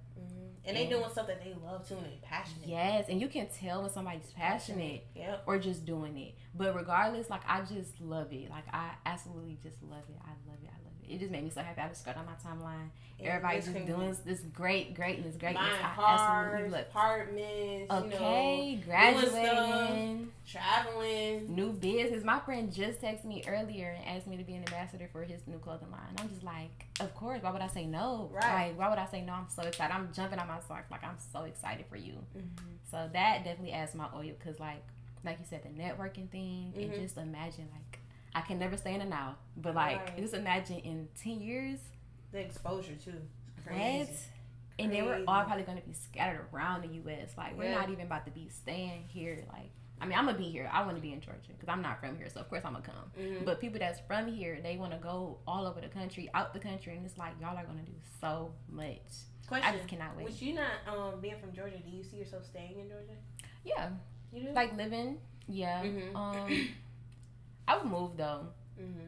And they doing stuff that they love too, and they passionate. Yes, and you can tell when somebody's passionate or just doing it. But regardless, like, I just love it. Like, I absolutely just love it. I love it. It just made me so happy. I just got on my timeline. Everybody's just doing this greatness. Buying I absolutely love apartments. Graduating, traveling, new business. My friend just texted me earlier and asked me to be an ambassador for his new clothing line. I'm just like, of course. Why would I say no? Right. Like, why would I say no? I'm so excited. I'm jumping on my socks. Like, I'm so excited for you. So that definitely adds my oil because, like you said, the networking thing. And just imagine, like, I can never stay in the now, but like just imagine in 10 years the exposure too. Crazy. And then we're all probably going to be scattered around the U.S. Like we're not even about to be staying here. Like I mean, I'm gonna be here. I want to be in Georgia because I'm not from here, so of course I'm gonna come. But people that's from here, they want to go all over the country, out the country, and it's like y'all are gonna do so much. Question: I just cannot wait. Would you not being from Georgia? Do you see yourself staying in Georgia? Yeah, you do. Like living. Yeah. I would move though,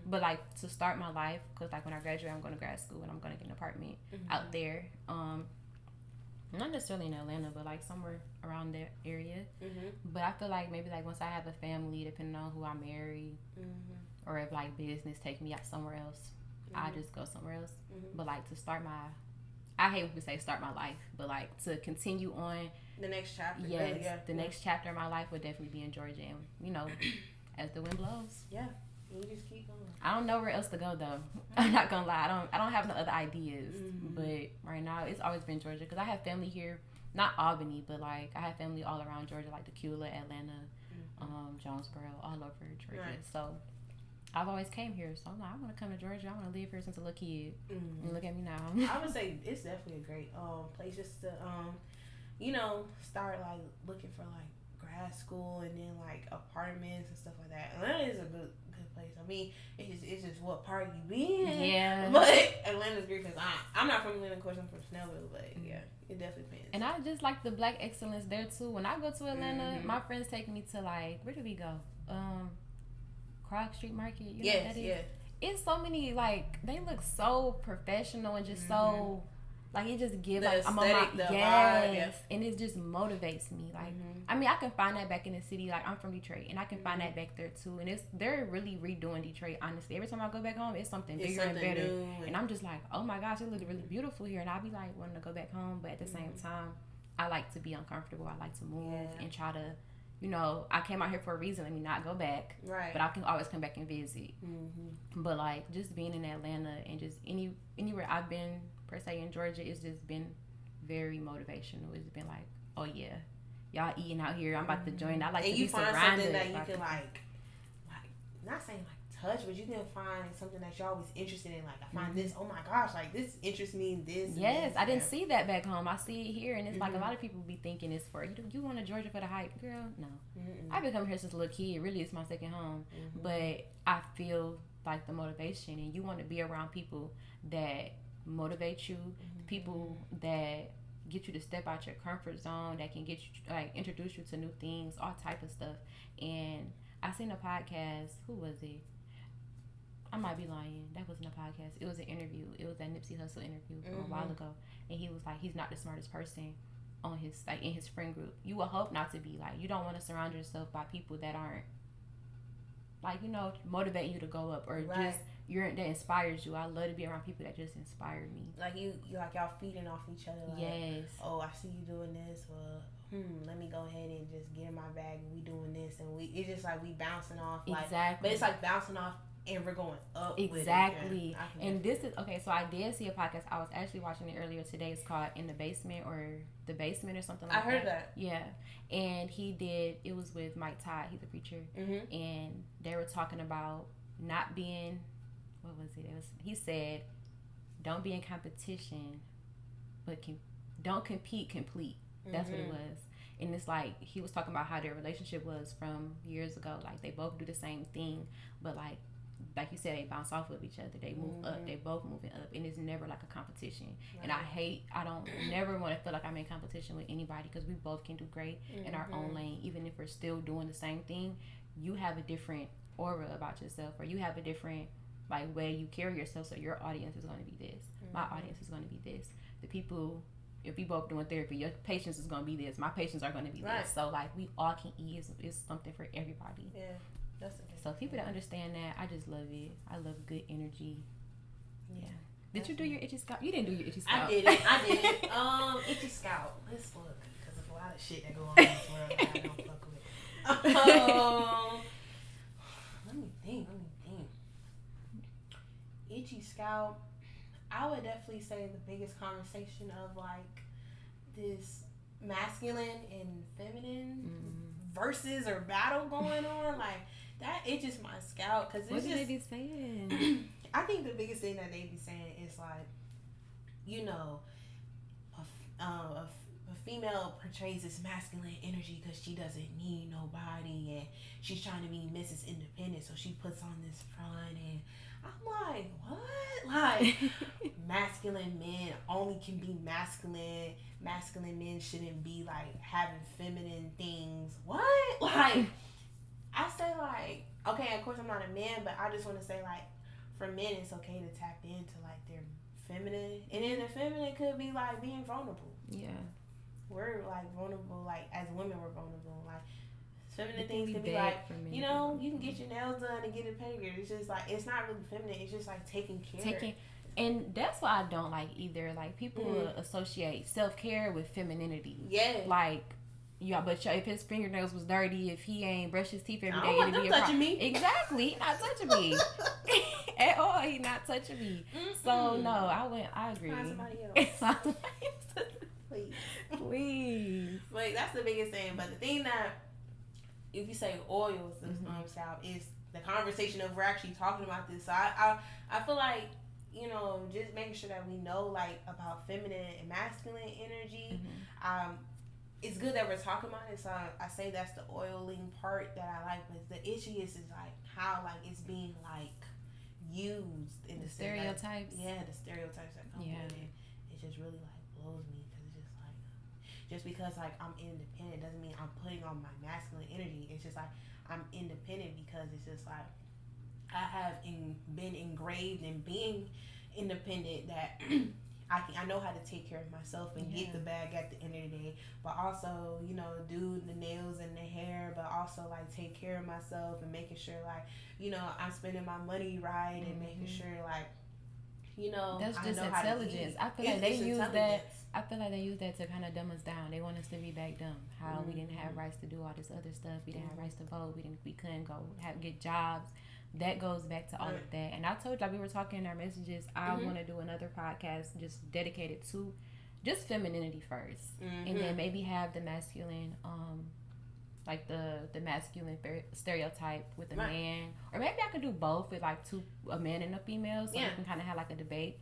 but like to start my life, because like when I graduate, I'm going to grad school and I'm going to get an apartment out there. Not necessarily in Atlanta, but like somewhere around that area. But I feel like maybe like once I have a family, depending on who I marry, or if like business take me out somewhere else, I just go somewhere else. But like to start I hate when people say start my life, but like to continue on the next chapter. Yes, the next chapter of my life would definitely be in Georgia, and you know. As the wind blows. Yeah. You just keep going. I don't know where else to go though. I'm not gonna lie. I don't have no other ideas. But right now it's always been Georgia because I have family here not Albany, but like I have family all around Georgia, like Tequila, Atlanta, Jonesboro, all over Georgia. Right. So I've always came here. So I'm like, I want to come to Georgia. I want to live here since a little kid. And look at me now. I would say it's definitely a great place just to start like looking for like grad school and then like apartments and stuff like that. Atlanta is a good place. I mean, it's just what part you be in. Yeah. But Atlanta's great because I'm not from Atlanta, of course I'm from Snellville, but yeah, it definitely depends. And I just like the black excellence there too. When I go to Atlanta, my friends take me to like, where do we go? Croc Street Market. You know what that is? Yeah. It's so many, like, they look so professional and just so, like, it just gives, like, I'm on my, yes, and it just motivates me. Like, I mean, I can find that back in the city. Like, I'm from Detroit, and I can find that back there, too. And they're really redoing Detroit, honestly. Every time I go back home, it's something bigger and better. And I'm just like, oh, my gosh, it looks really beautiful here. And I'll be, like, wanting to go back home. But at the same time, I like to be uncomfortable. I like to move and try to, you know, I came out here for a reason. Let me not go back. Right. But I can always come back and visit. But, like, just being in Atlanta and just anywhere I've been, per se, in Georgia, it's just been very motivational. It's been like, oh, yeah, y'all eating out here. I'm about to join. I like to be surrounded. And you find something that you can, like, not saying, like, touch, but you can find something that you're always interested in. Like, I find this, oh my gosh, like, this interests me in this. Yes, I didn't see that back home. I see it here, and it's like a lot of people be thinking it's for, you want to Georgia for the hype. Girl, no. I've been coming here since a little kid. Really, it's my second home. But I feel like the motivation, and you want to be around people that motivate you, people that get you to step out your comfort zone, that can get you, like, introduce you to new things, all type of stuff. And I seen a podcast. Who was it? I might be lying. That wasn't a podcast. It was an interview. It was that Nipsey Hussle interview from a while ago. And he was like, he's not the smartest person on his, like, in his friend group. You will hope not to be. Like, you don't want to surround yourself by people that aren't, like, you know, motivating you to go up, or just that inspires you. I love to be around people that just inspire me. Like you like y'all feeding off each other. Like, yes. Oh, I see you doing this. Well, let me go ahead and just get in my bag and we doing this, and it's just like we bouncing off. Like, exactly. But it's like bouncing off. And we're going up. Exactly. With it. And this is, okay, so I did see a podcast. I was actually watching it earlier today. It's called In the Basement, or The Basement, or something like that. I heard that. Yeah. And it was with Mike Todd. He's a preacher. And they were talking about not being, what was it? He said, don't be in competition, but don't compete, complete. That's what it was. And it's like, he was talking about how their relationship was from years ago. Like, they both do the same thing, but like you said, they bounce off of each other. They move up. They both moving up, and it's never like a competition. Right. And I don't never want to feel like I'm in competition with anybody, because we both can do great in our own lane. Even if we're still doing the same thing, you have a different aura about yourself, or you have a different, like, way you carry yourself. So your audience is going to be this. My audience is going to be this. The people, if we both doing therapy, your patients is going to be this. My patients are going to be this. So, like, we all can eat. It's something for everybody. Yeah. So people that understand that, I just love it. I love good energy. Yeah. Did you do your Itchy Scout? You didn't do your Itchy Scout. I did it. Itchy Scout. Let's look, because there's a lot of shit that go on in this world that I don't fuck with. Let me think. Itchy Scout. I would definitely say the biggest conversation of, like, this masculine and feminine versus or battle going on, like, that itches my scalp. Cause what do they be saying? I think the biggest thing that they be saying is, like, you know, a female portrays this masculine energy because she doesn't need nobody, and she's trying to be Mrs. Independent, so she puts on this front, and I'm like, what? Like, masculine men only can be masculine. Masculine men shouldn't be, like, having feminine things. What? Like, I say, like, okay, of course I'm not a man, but I just want to say, like, for men, it's okay to tap into, like, their feminine. And then the feminine could be, like, being vulnerable. Yeah. We're, like, vulnerable. Like, as women, we're vulnerable. Like, feminine things can be, like, you know, you can get your nails done and get a pedicure. It's just, like, it's not really feminine. It's just, like, taking care. And that's what I don't like either. Like, people associate self-care with femininity. Yeah. Like, yeah, but if his fingernails was dirty, if he ain't brush his teeth every day, it'd be a problem. Me. Exactly. He not touching me. At all. He not touching me. So, no, I agree. Find somebody else. Please. Please. But that's the biggest thing. But the thing that, if you say oils, South, is the conversation of we're actually talking about this. So I feel like, you know, just making sure that we know, like, about feminine and masculine energy. It's good that we're talking about it. So I say that's the oiling part that I like. But the itchiest is like how, like, it's being, like, used in the stereotypes. The stereotypes that come with it. It just really, like, blows me, because it's just like, just because, like, I'm independent doesn't mean I'm putting on my masculine energy. It's just like I'm independent because it's just like I have been engraved in being independent, that I know how to take care of myself and get the bag at the end of the day, but also, you know, do the nails and the hair, but also, like, take care of myself and making sure, like, you know, I'm spending my money right, and making sure, like, you know, that's just intelligence. I feel like they use that. I feel like they use that to kind of dumb us down. They want us to be back dumb. How we didn't have rights to do all this other stuff. We didn't have rights to vote. We couldn't go get jobs. That goes back to all of that. And I told y'all, we were talking in our messages, I want to do another podcast just dedicated to just femininity first, and then maybe have the masculine, like the masculine stereotype with a man, or maybe I could do both with, like, a man and a female, so we can kind of have, like, a debate.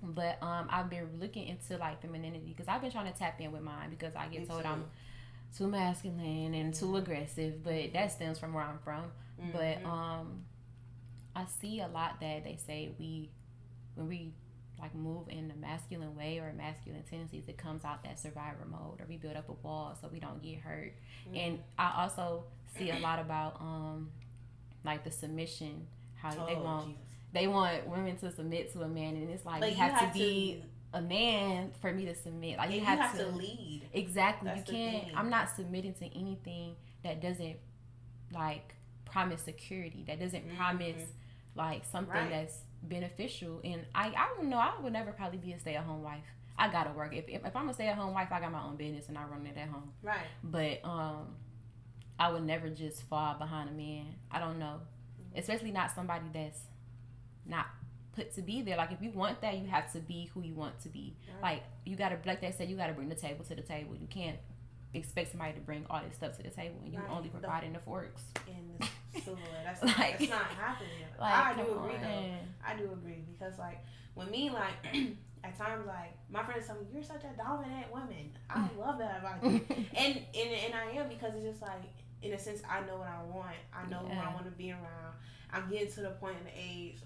But I've been looking into, like, femininity, because I've been trying to tap in with mine, because I get told I'm too masculine and too aggressive, but that stems from where I'm from. But I see a lot that they say when we like move in a masculine way or masculine tendencies, it comes out that survivor mode, or we build up a wall so we don't get hurt. And I also see a lot about like the submission, how they want women to submit to a man, and it's like you have to be a man for me to submit. Like, you have to lead. Exactly. That's you can't. I'm not submitting to anything that doesn't, like, promise security. That doesn't promise, like, something that's beneficial. And I don't know. I would never probably be a stay-at-home wife. I gotta work. If I'm a stay-at-home wife, I got my own business and I run it at home. Right. But I would never just fall behind a man. I don't know. Especially not somebody that's not put to be there. Like, if you want that, you have to be who you want to be. Right. Like, you gotta, like they said, you gotta bring the table to the table. You can't expect somebody to bring all this stuff to the table and you only providing the forks and the silverware. That's not happening. Like, I do agree though. I do agree, because, like, with me, like, at times, like, my friends tell me, you're such a dominant woman. I love that about you. and I am, because it's just like, in a sense, I know what I want. I know who I want to be around. I'm getting to the point in the age,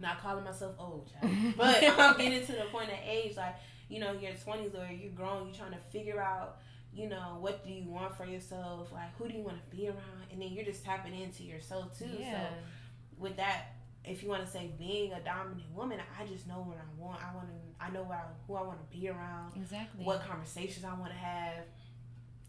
not calling myself old, child, but I'm getting to the point in age, like, you know, your 20s, or you're grown, you're trying to figure out, you know, what do you want for yourself, like, who do you want to be around, and then you're just tapping into yourself too. So with that, if you want to say being a dominant woman, I just know what I want. I know who I want to be around. Exactly. What conversations I want to have.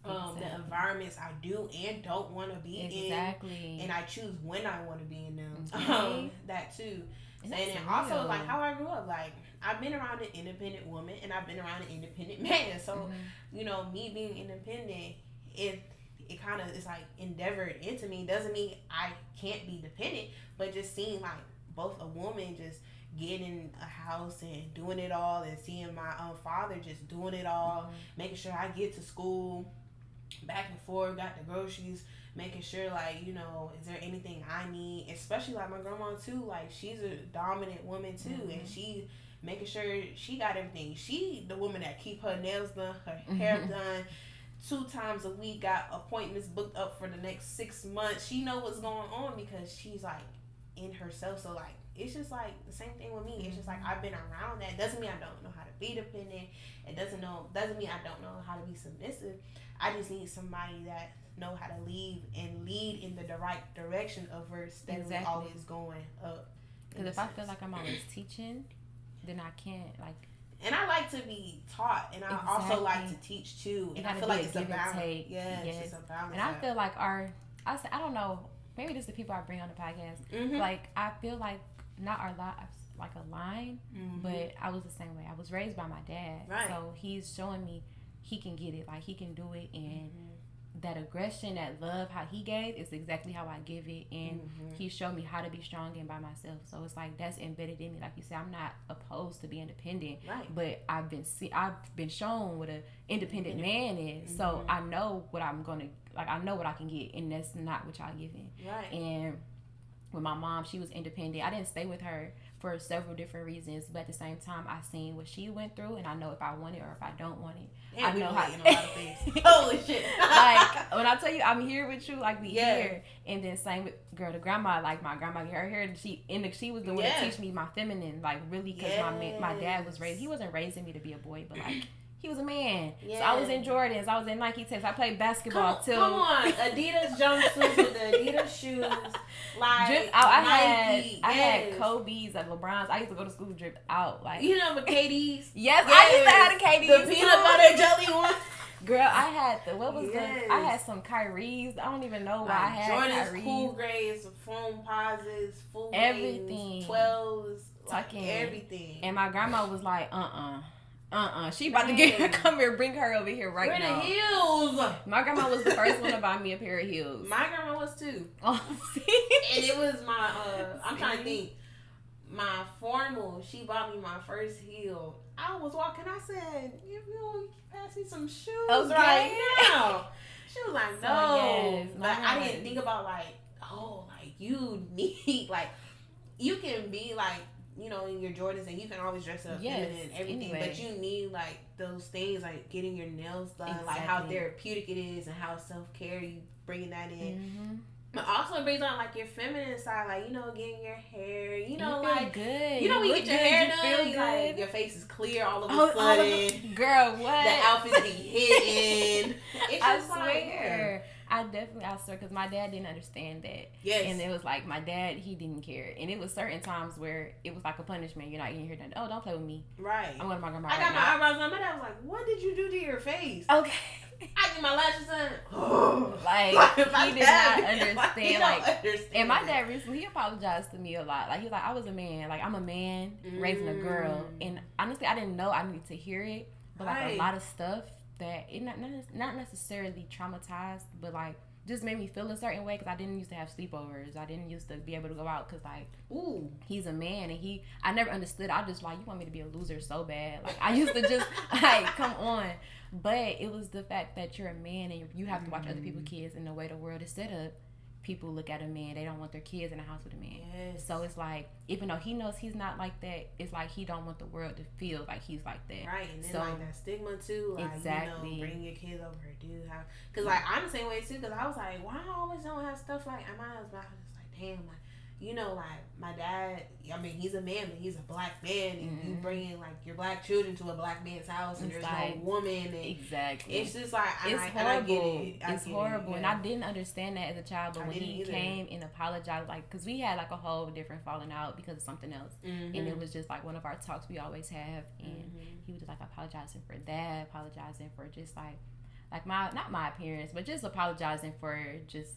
The environments I do and don't want to be in. Exactly. And I choose when I want to be in them. That too. And then also, like, how I grew up, like, I've been around an independent woman and I've been around an independent man. So, you know, me being independent, it kind of is like endeavored into me. Doesn't mean I can't be dependent, but just seeing, like, both a woman just getting in a house and doing it all, and seeing my father just doing it all, making sure I get to school, back and forth, got the groceries, making sure, like, you know, is there anything I need, especially, like, my grandma too, like, she's a dominant woman too, and she making sure she got everything. She the woman that keep her nails done, her hair done 2 times a week, got appointments booked up for the next 6 months. She know what's going on because she's, like, in herself. So, like, it's just like the same thing with me. It's just like I've been around that. Doesn't mean I don't know how to be dependent. It doesn't mean I don't know how to be submissive. I just need somebody that know how to lead in the right direction of where steadily always going up. Because if I feel like I'm always teaching, then I can't, like. And I like to be taught, and I also like to teach too. And I feel like it's a balance. Yeah, it's just a balance. And I feel like I don't know, maybe this is the people I bring on the podcast. Like, I feel like not our lives like align, but I was the same way. I was raised by my dad, so he's showing me he can get it, like he can do it, and that aggression, that love, how he gave is exactly how I give it, and he showed me how to be strong and by myself. So it's like that's embedded in me. Like you said, I'm not opposed to be independent, but I've been shown what an independent man is. So I know what I'm gonna like. I know what I can get, and that's not what y'all giving. Right. And with my mom, she was independent. I didn't stay with her for several different reasons, but at the same time, I seen what she went through, and I know if I want it or if I don't want it. Yeah, I know how. A lot of things. Holy shit! Like when I tell you I'm here with you, like we here, and then same with the grandma. Like my grandma, she was the one to teach me my feminine, like really, because my dad was raised. He wasn't raising me to be a boy, but like. He was a man. Yes. So I was in Jordans. I was in Nike Techs. I played basketball too. Come on. Adidas jumpsuits with the Adidas shoes. Like drip out. I had Kobe's, like LeBron's. I used to go to school dripped out. Like you know the KDs? Yes, I used to have the KDs. The peanut butter jelly one. Girl, I had I had some Kyrie's. I don't even know why I had Jordan's Kyrie's. Cool Grays, foam posits, full everything. 12s, like everything. And my grandma was like, she about to get her, come here, bring her over here right now. Where the heels? My grandma was the first one to buy me a pair of heels. My grandma was too. Oh, see? And it was my, I'm trying to think, my formal, she bought me my first heel. I was walking, I said, if you don't pass me some shoes right now. She was like, no. Yes, but I didn't think about like, you need, like, you can be like, you know, in your Jordans, and you can always dress up feminine and everything, but you need like those things, like getting your nails done, like how therapeutic it is, and how self-care you bringing that in. But also brings on like your feminine side, like, you know, getting your hair, you know, like good. You know, when you get your hair done, like your face is clear all of a sudden. Girl, what? The outfits be hidden. It's just I swear. I swear, because my dad didn't understand that. Yes. And it was like, my dad, he didn't care. And it was certain times where it was like a punishment. You're not getting here done. Oh, don't play with me. Right. I'm going to my grandma. I got my eyebrows done. My dad was like, what did you do to your face? Okay. I get my lashes done. Like, he did not understand. Understand. And my dad recently, he apologized to me a lot. Like, he was like, I was a man. Like, I'm a man raising a girl. And honestly, I didn't know I needed to hear it. But like a lot of stuff that it not necessarily traumatized, but like just made me feel a certain way, because I didn't used to have sleepovers. I didn't used to be able to go out because like, ooh, he's a man, and I never understood. I just like, you want me to be a loser so bad. Like I used to just like, come on. But it was the fact that you're a man and you have to watch other people's kids, and the way the world is set up, people look at a man, they don't want their kids in the house with a man. Yes. So it's like, even though he knows he's not like that, it's like he don't want the world to feel like he's like that. Right, and then like that stigma too, like, exactly. You know, bring your kids over here, dude. Because like I'm the same way too, because I was like, why I always don't have stuff like at my house? But I was just like, damn, like, you know, like my dad, I mean, he's a man, but he's a black man, and you bringing like your black children to a black man's house, and there's like, no woman, and exactly, it's just like, it's horrible. I get it. It's horrible, and I didn't understand that as a child. But when he came and apologized, like, because we had like a whole different falling out because of something else, and it was just like one of our talks we always have, and he was just like apologizing for that, apologizing for just like not my appearance, but just apologizing for just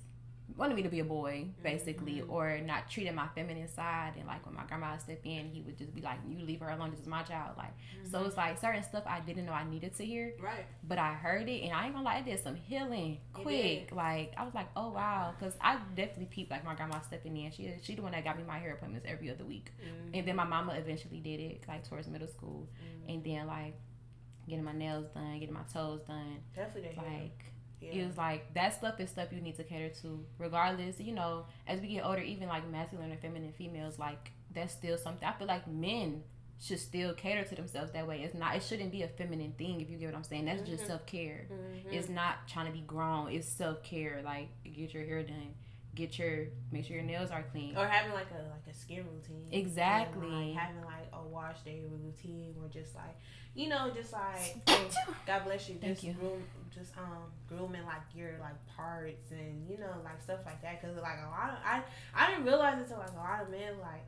wanted me to be a boy, basically, or not treating my feminine side. And like when my grandma would step in, he would just be like, you leave her alone, this is my child. Like, so it's like certain stuff I didn't know I needed to hear, right? But I heard it, and I ain't gonna lie, it did some healing quick. Like, I was like, oh wow, because I definitely peeped like my grandma stepping in. She the one that got me my hair appointments every other week, and then my mama eventually did it like towards middle school, and then like getting my nails done, getting my toes done, definitely like. Yeah. It was like, that stuff is stuff you need to cater to regardless, you know, as we get older, even like masculine or feminine females, like that's still something. I feel like men should still cater to themselves that way. It shouldn't be a feminine thing, if you get what I'm saying. That's just self-care. It's not trying to be grown. It's self-care. Like, get your hair done, make sure your nails are clean, or having like a skin routine. Exactly. Like having like a wash day routine, or just like, you know, just like God bless you. Thank you. Grooming like your like parts, and you know, like stuff like that. Because like a lot of I didn't realize until like a lot of men like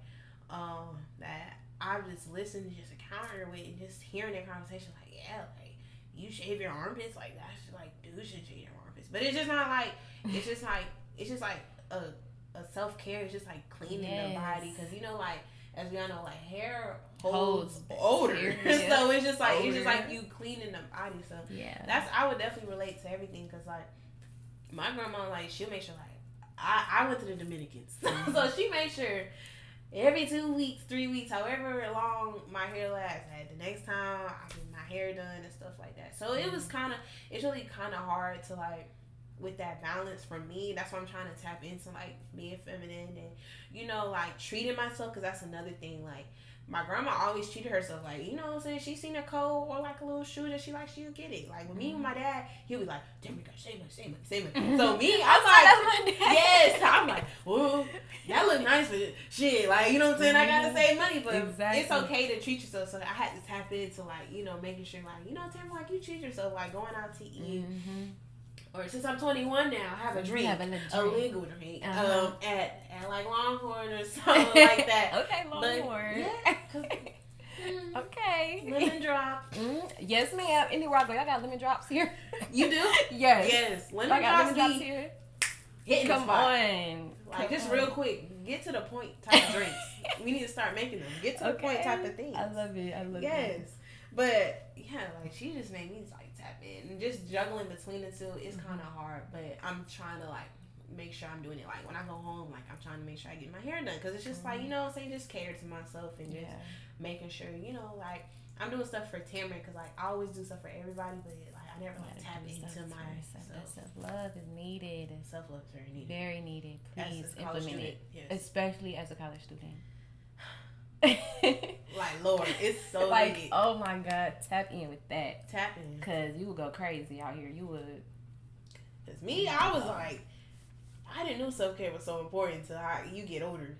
that I just listened to just encounter with, and just hearing their conversation, like, yeah, like, you shave your armpits, like that's like, dudes should shave your armpits. But it's just not like, it's just like a self-care. It's just like cleaning the body, because you know, like, as we all know, like hair holds odor. So it's just like you cleaning the body. So yeah, I would definitely relate to everything, because like my grandma, like, she'll make sure, like, I went to the Dominicans. So she made sure every 2 weeks, 3 weeks, however long my hair lasts, the next time I get my hair done and stuff like that. So it was it's really kind of hard to, like, with that balance for me. That's why I'm trying to tap into, like, being feminine and, you know, like, treating myself, because that's another thing. Like, my grandma always treated herself like, you know what I'm saying, she seen a coat or like a little shoe that she likes, she'll get it. Like, with me and my dad, he'll be like, Tamryn, save it. So me, I'm like, yes, I'm like, well, that look nice, but shit, like, you know what I'm saying, I gotta save money, but it's okay to treat yourself. So I had to tap into, like, you know, making sure, like, you know, Tamryn, like, you treat yourself, like, going out to eat. Or since I'm 21 now, have a drink, a legal drink, at like Longhorn or something like that. Okay, Longhorn. Yeah, okay. Lemon drop. Yes, ma'am. Anywhere I go, y'all got lemon drops here. You do? Yes. Lemon drops here. Hitting Come on. Like, just real quick, get to the point type of drinks. We need to start making them. Get to the point type of things. I love it. Yes. But yeah, like, she just made me, like, tap in, and just juggling between the two is kind of hard, but I'm trying to, like, make sure I'm doing it. Like, when I go home, like, I'm trying to make sure I get my hair done, because it's just like, you know what I'm saying, just care to myself and just making sure, you know, like, I'm doing stuff for Tamryn, because, like, I always do stuff for everybody, but, like, I never, like, tap into myself. Self-love is needed. Self-love is very needed. Very needed. Please implement it, especially as a college student. Like, Lord, it's so like needed. Oh my God, tap in with that. Tap in, because you would go crazy out here. You would. Cause me, I was like, I didn't know self-care was so important until you get older.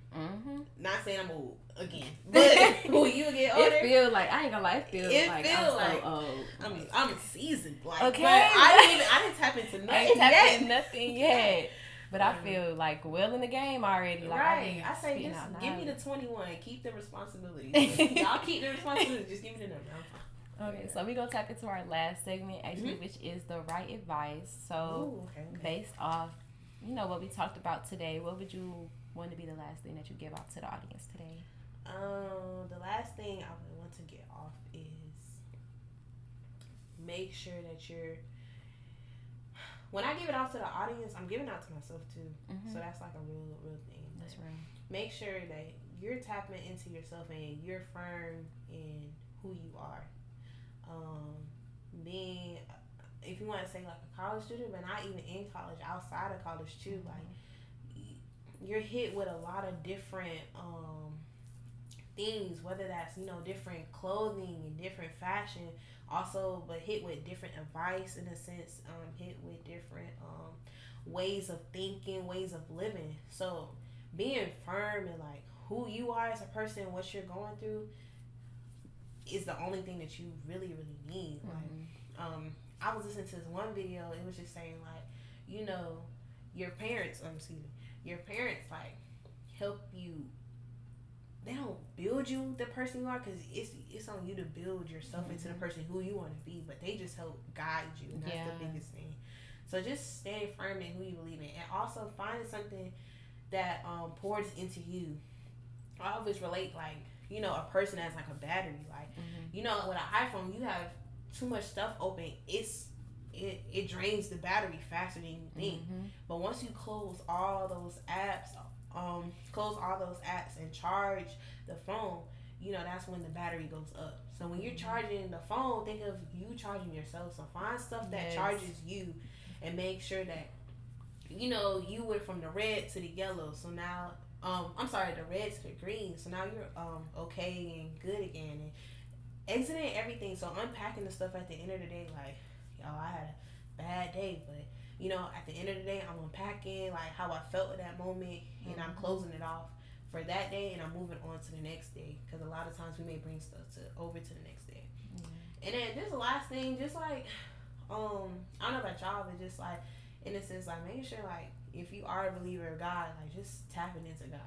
Not saying I'm old again, but when you get older, it feels like, I ain't gonna lie, it feels like I'm so old. I mean, I'm seasoned. Like, okay, but I didn't tap into nothing. I ain't tapped into nothing yet. But I feel like well in the game already. Like, right. I say, just give me the 21. Keep the responsibilities. Y'all keep the responsibilities. Just give me the number. I'm fine. Okay, so we're going to tap into our last segment, actually, which is the right advice. So, based off, you know, what we talked about today, what would you want to be the last thing that you give out to the audience today? The last thing I would want to get off is make sure that you're... When I give it out to the audience, I'm giving out to myself too. So that's like a real thing. That's right. Make sure that you're tapping into yourself and you're firm in who you are. Being, if you want to say like a college student, but not even in college, outside of college too, like, you're hit with a lot of different things, whether that's, you know, different clothing and different fashion. Also, but hit with different advice in a sense, hit with different ways of thinking, ways of living. So being firm and like who you are as a person, what you're going through, is the only thing that you really need. Like, I was listening to this one video. It was just saying, like, you know, your parents, like, help you. They don't build you the person you are, because it's on you to build yourself into the person who you want to be, but they just help guide you, and that's the biggest thing. So just staying firm in who you believe in, and also finding something that pours into you. I always relate, like, you know, a person as like a battery. Like, you know, with an iPhone, you have too much stuff open, it drains the battery faster than you think. But once you close all those apps and charge the phone, you know, that's when the battery goes up. So when you're charging the phone, think of you charging yourself. So find stuff that charges you, and make sure that, you know, you went from the red to the yellow. So now, the red to the green. So now you're okay and good again, and exiting everything. So unpacking the stuff at the end of the day, like, yo, I had a bad day, but, you know, at the end of the day, I'm unpacking, like, how I felt at that moment, and I'm closing it off for that day, and I'm moving on to the next day, because a lot of times we may bring stuff over to the next day. And then this last thing, just like, I don't know about y'all, but just like, in a sense, like, making sure, like, if you are a believer of God, like, just tapping into God.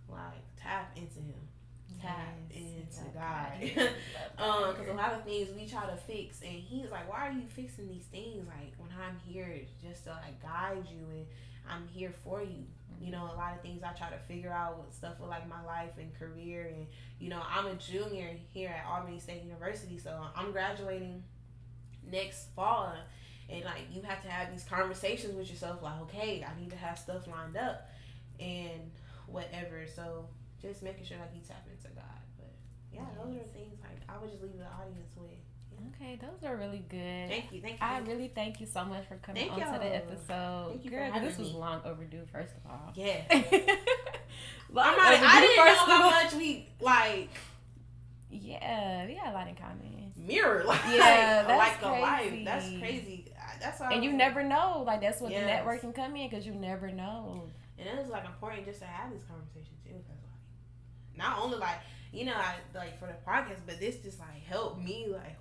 Like, tap into Him. Tap into God. Because a lot of things we try to fix, and He's like, why are you fixing these things? Like, when I'm here just to, like, guide you, and I'm here for you. You know, a lot of things I try to figure out with stuff with, like, my life and career. And, you know, I'm a junior here at Armani State University, so I'm graduating next fall. And like you have to have these conversations with yourself, like, okay, I need to have stuff lined up and whatever. So just making sure like you tap into God. But yeah, those are things like I would just leave the audience with. Okay, those are really good. Thank you. I really thank you so much for coming onto the episode. Thank you. Girl, this was long overdue, first of all. Yeah. I didn't know how much we like. Yeah, we got a lot in common. Mirror, like, yeah, that's like crazy. A life. That's crazy. That's how. And you never know. Like that's what the networking come in, because you never know. And it was like important just to have this conversation too, because like, not only like I like for the podcast, but this just like helped me like.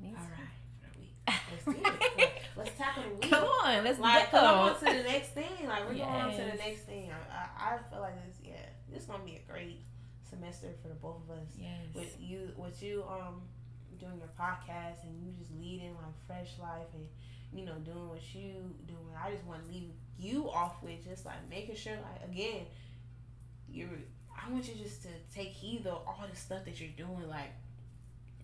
All right, for the week. Let's do it. Let's tackle the week. Come on, let's like go. Come on to the next thing. Like we're going on to the next thing. I feel like this. Yeah, this is gonna be a great semester for the both of us. Yes. With you doing your podcast and you just leading like Fresh Life and doing what you doing. I just want to leave you off with just like making sure like again, I want you just to take heed of all the stuff that you're doing like.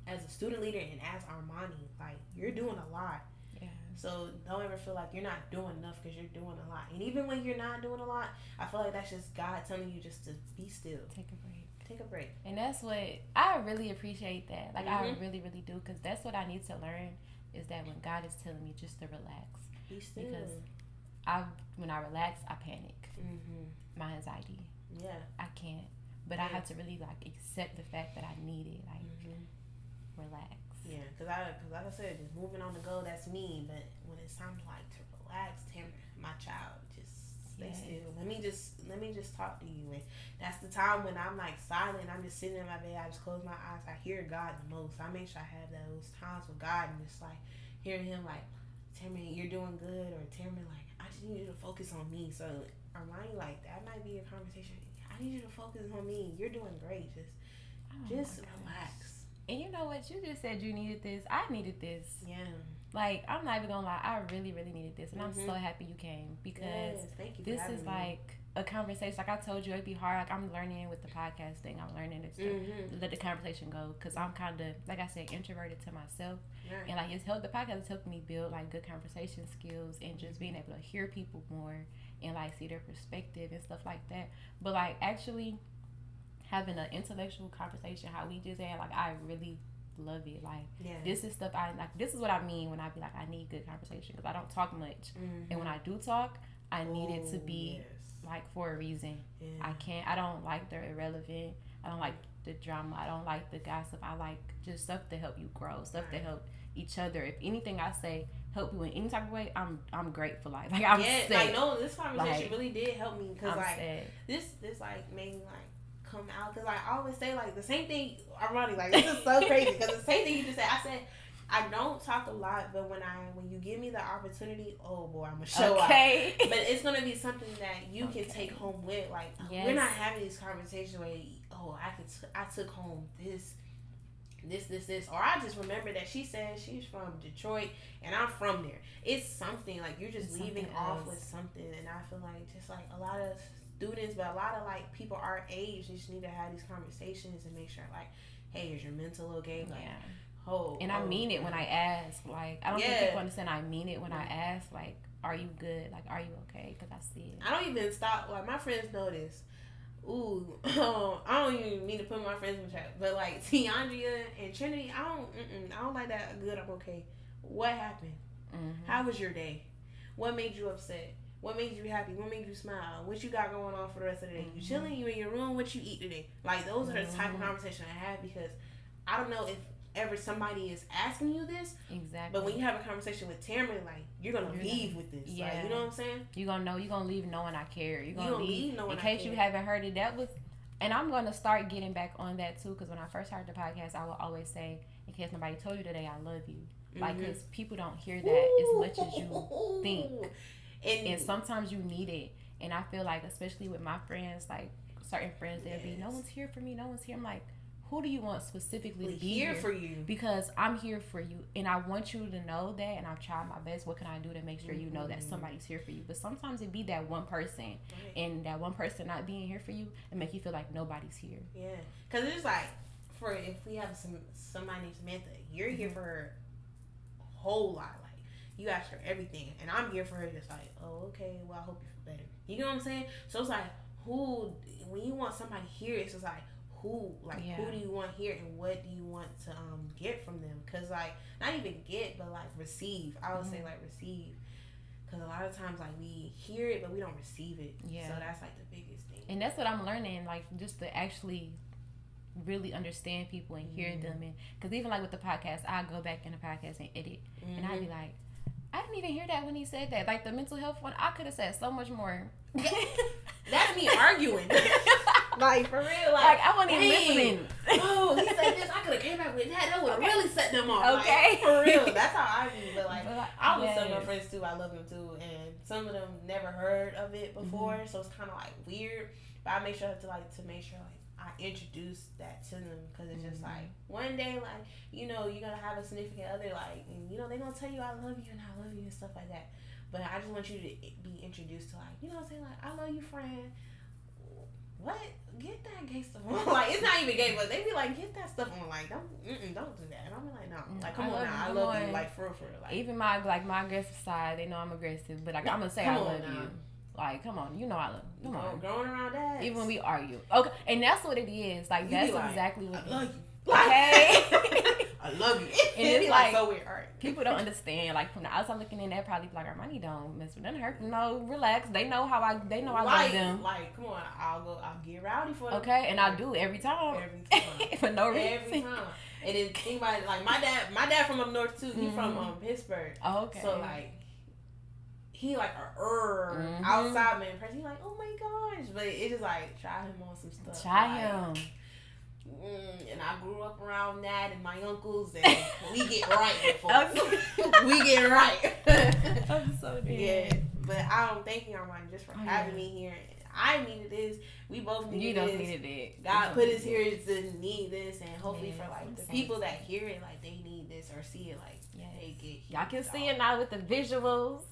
As a student leader and as Armani, like you're doing a lot. Yeah. So don't ever feel like you're not doing enough because you're doing a lot. And even when you're not doing a lot, I feel like that's just God telling you just to be still. Take a break. Take a break. And that's what I really appreciate that. Like I really, really do, because that's what I need to learn is that when God is telling me just to relax. Be still. Because when I relax, I panic. My anxiety. Yeah. I can't. But I have to really like accept the fact that I need it. Like. Relax. Yeah, because like I said, just moving on the go, that's me. But when it's time to relax, Tamryn, my child, just stay still. Let me just talk to you. And that's the time when I'm like silent. I'm just sitting in my bed. I just close my eyes. I hear God the most. I make sure I have those times with God and just like hearing Him like, Tamryn, you're doing good, or Tamryn, like I just need you to focus on me. So Armani, like that might be a conversation. I need you to focus on me. You're doing great. Just relax. And you know what? You just said you needed this. I needed this. Yeah. Like, I'm not even gonna lie. I really, really needed this. And I'm so happy you came. Because thank you this is like a conversation. Like I told you, it'd be hard. Like I'm learning with the podcast thing. I'm learning to let the conversation go. Because I'm kind of, like I said, introverted to myself. Right. And like the podcast has helped me build like good conversation skills and just being able to hear people more and like see their perspective and stuff like that. But like actually having an intellectual conversation how we just had, like I really love it. Like this is stuff I like. This is what I mean when I be like I need good conversation, because I don't talk much, and when I do talk, I need it to be like for a reason. I don't like the irrelevant. I don't like the drama. I don't like the gossip. I like just stuff to help you grow, stuff to help each other. If anything I say help you in any type of way, I'm grateful. Like I'm sad. Like no, this conversation really did help me, because like sad. this like made me like come out, because like, I always say like the same thing. Ironic, like this is so crazy, because the same thing you just said. I said I don't talk a lot, but when you give me the opportunity, oh boy, I'm gonna show up. But it's gonna be something that you can take home with. Like we're not having these conversations where I took home this, or I just remember that she said she's from Detroit and I'm from there. It's something like you're just leaving off with something, and I feel like just like a lot of students, but a lot of like people our age just need to have these conversations and make sure like, hey, is your mental okay? Like, and I mean it when I ask. Like I don't think people understand. I mean it when I ask. Like, are you good? Like, are you okay? Because I see it. I don't even stop. Like my friends know this. Ooh, I don't even mean to put my friends in the chat, but like Tiandria and Trinity, I don't like that. Good, I'm okay. What happened? How was your day? What made you upset? What made you happy? What made you smile? What you got going on for the rest of the day? You chilling? You in your room? What you eat today? Like those are the type of conversation I have, because I don't know if ever somebody is asking you this. Exactly. But when you have a conversation with Tamryn, like you're gonna leave with this. Yeah. Like, you know what I'm saying? You're gonna leave knowing I care. You're gonna leave knowing in case you haven't heard it. That was, and I'm gonna start getting back on that too, because when I first heard the podcast, I will always say, in case nobody told you today, I love you. Like, because people don't hear that as much as you think. And sometimes you need it. And I feel like, especially with my friends, like certain friends, they'll be, no one's here for me, no one's here. I'm like, who do you want specifically to be here for you? Because I'm here for you, and I want you to know that, and I've tried my best. What can I do to make sure you know that somebody's here for you? But sometimes it be that one person, and that one person not being here for you, and make you feel like nobody's here. Yeah, because it's like, if we have somebody named Samantha, you're here for her whole lot. Like, you ask her everything, and I'm here for her. Just like, oh, okay, well, I hope you feel better. You know what I'm saying? So it's like, when you want somebody here, it's just like, who do you want here, and what do you want to get from them? Because like, not even get, but like receive. I would say like receive. Because a lot of times, like, we hear it, but we don't receive it. Yeah. So that's, like, the biggest thing. And that's what I'm learning, like, just to actually really understand people and hear them. And because even, like, with the podcast, I go back in the podcast and edit. And I'd be like, I didn't even hear that when he said that. Like, the mental health one, I could have said so much more. That's me arguing. Like, for real. Like I wasn't even listening. Oh, he said this. I could have came back with that. That would have really set them off. Okay. Like, for real. That's how I be. But, like, I was some of my friends, too. I love them, too. And some of them never heard of it before. So, it's kind of, like, weird. But I make sure to make sure, like, I introduce that to them. Because it's just, like, one day, like, you know, you're going to have a significant other, like, and, you know, they're going to tell you I love you and I love you and stuff like that. But I just want you to be introduced to, like, you know what I'm saying? Like, I love you, friend. What? Get that gay stuff on. Like, it's not even gay, but they be like, get that stuff on. Like, don't do that. And I'm like, no. Like, come on now. I love you. Like, for real. Like, even my aggressive side, they know I'm aggressive. But, like, I'm going to say I love you. Like, come on. You know I love you. Come on. Growing around that. Even when we argue. Okay. And that's what it is. Like, that's exactly what I love you. Okay. I love you. And it's like, so weird. All right. People don't understand. Like, from the outside looking in, they're probably like, Armani don't mess with them. Hurt. No, relax. They know I love them. Like, come on, I'll get rowdy for them. Okay, and I do every time. For no reason. Every time. And then think about it, like, my dad from up north too. He from Pittsburgh. Oh, okay. So like, he like outside man person. He like, oh my gosh, but it's just like try him on some stuff. Try him. And I grew up around that and my uncles, and we get right before we get right. I'm so dead. Yeah, but thank you, Armani, just for having me here. I needed this. We both needed this. You don't needed it. God put us here to need this, and hopefully for like the people that hear it, like they need this or see it, like they get. Y'all can see it now with the visuals.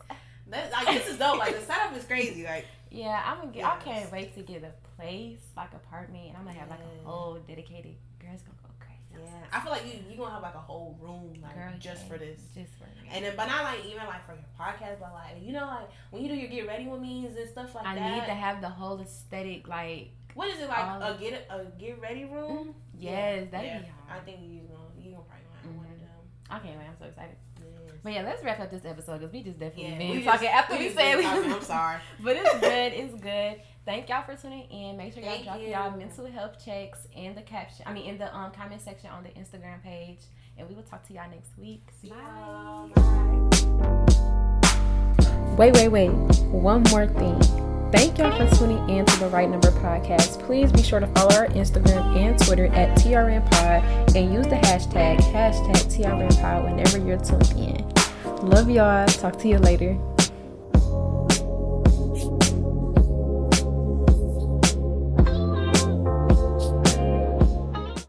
This is dope. Like the setup is crazy. Like I can't wait to get a place, like apartment, and I'm gonna have like a whole dedicated. Girl's gonna go crazy. Yeah, I feel like you gonna have like a whole room like just for this. Just for me. And then, but not like even like for your podcast, but like you know like when you do your get ready with me's and stuff like that. I need to have the whole aesthetic like. What is it like a get ready room? Yes, that'd be hard. I think you gonna probably have one of them. I can't wait. I'm so excited. But yeah, let's wrap up this episode because we just definitely been talking after we said I'm sorry. But it's good. It's good. Thank y'all for tuning in. Make sure y'all drop y'all mental health checks in the in the comment section on the Instagram page. And we will talk to y'all next week. Bye. Wait. One more thing. Thank y'all for tuning in to the Right Number Podcast. Please be sure to follow our Instagram and Twitter at TRNPod and use the hashtag TRNPod whenever you're tuned in. Love y'all. Talk to you later.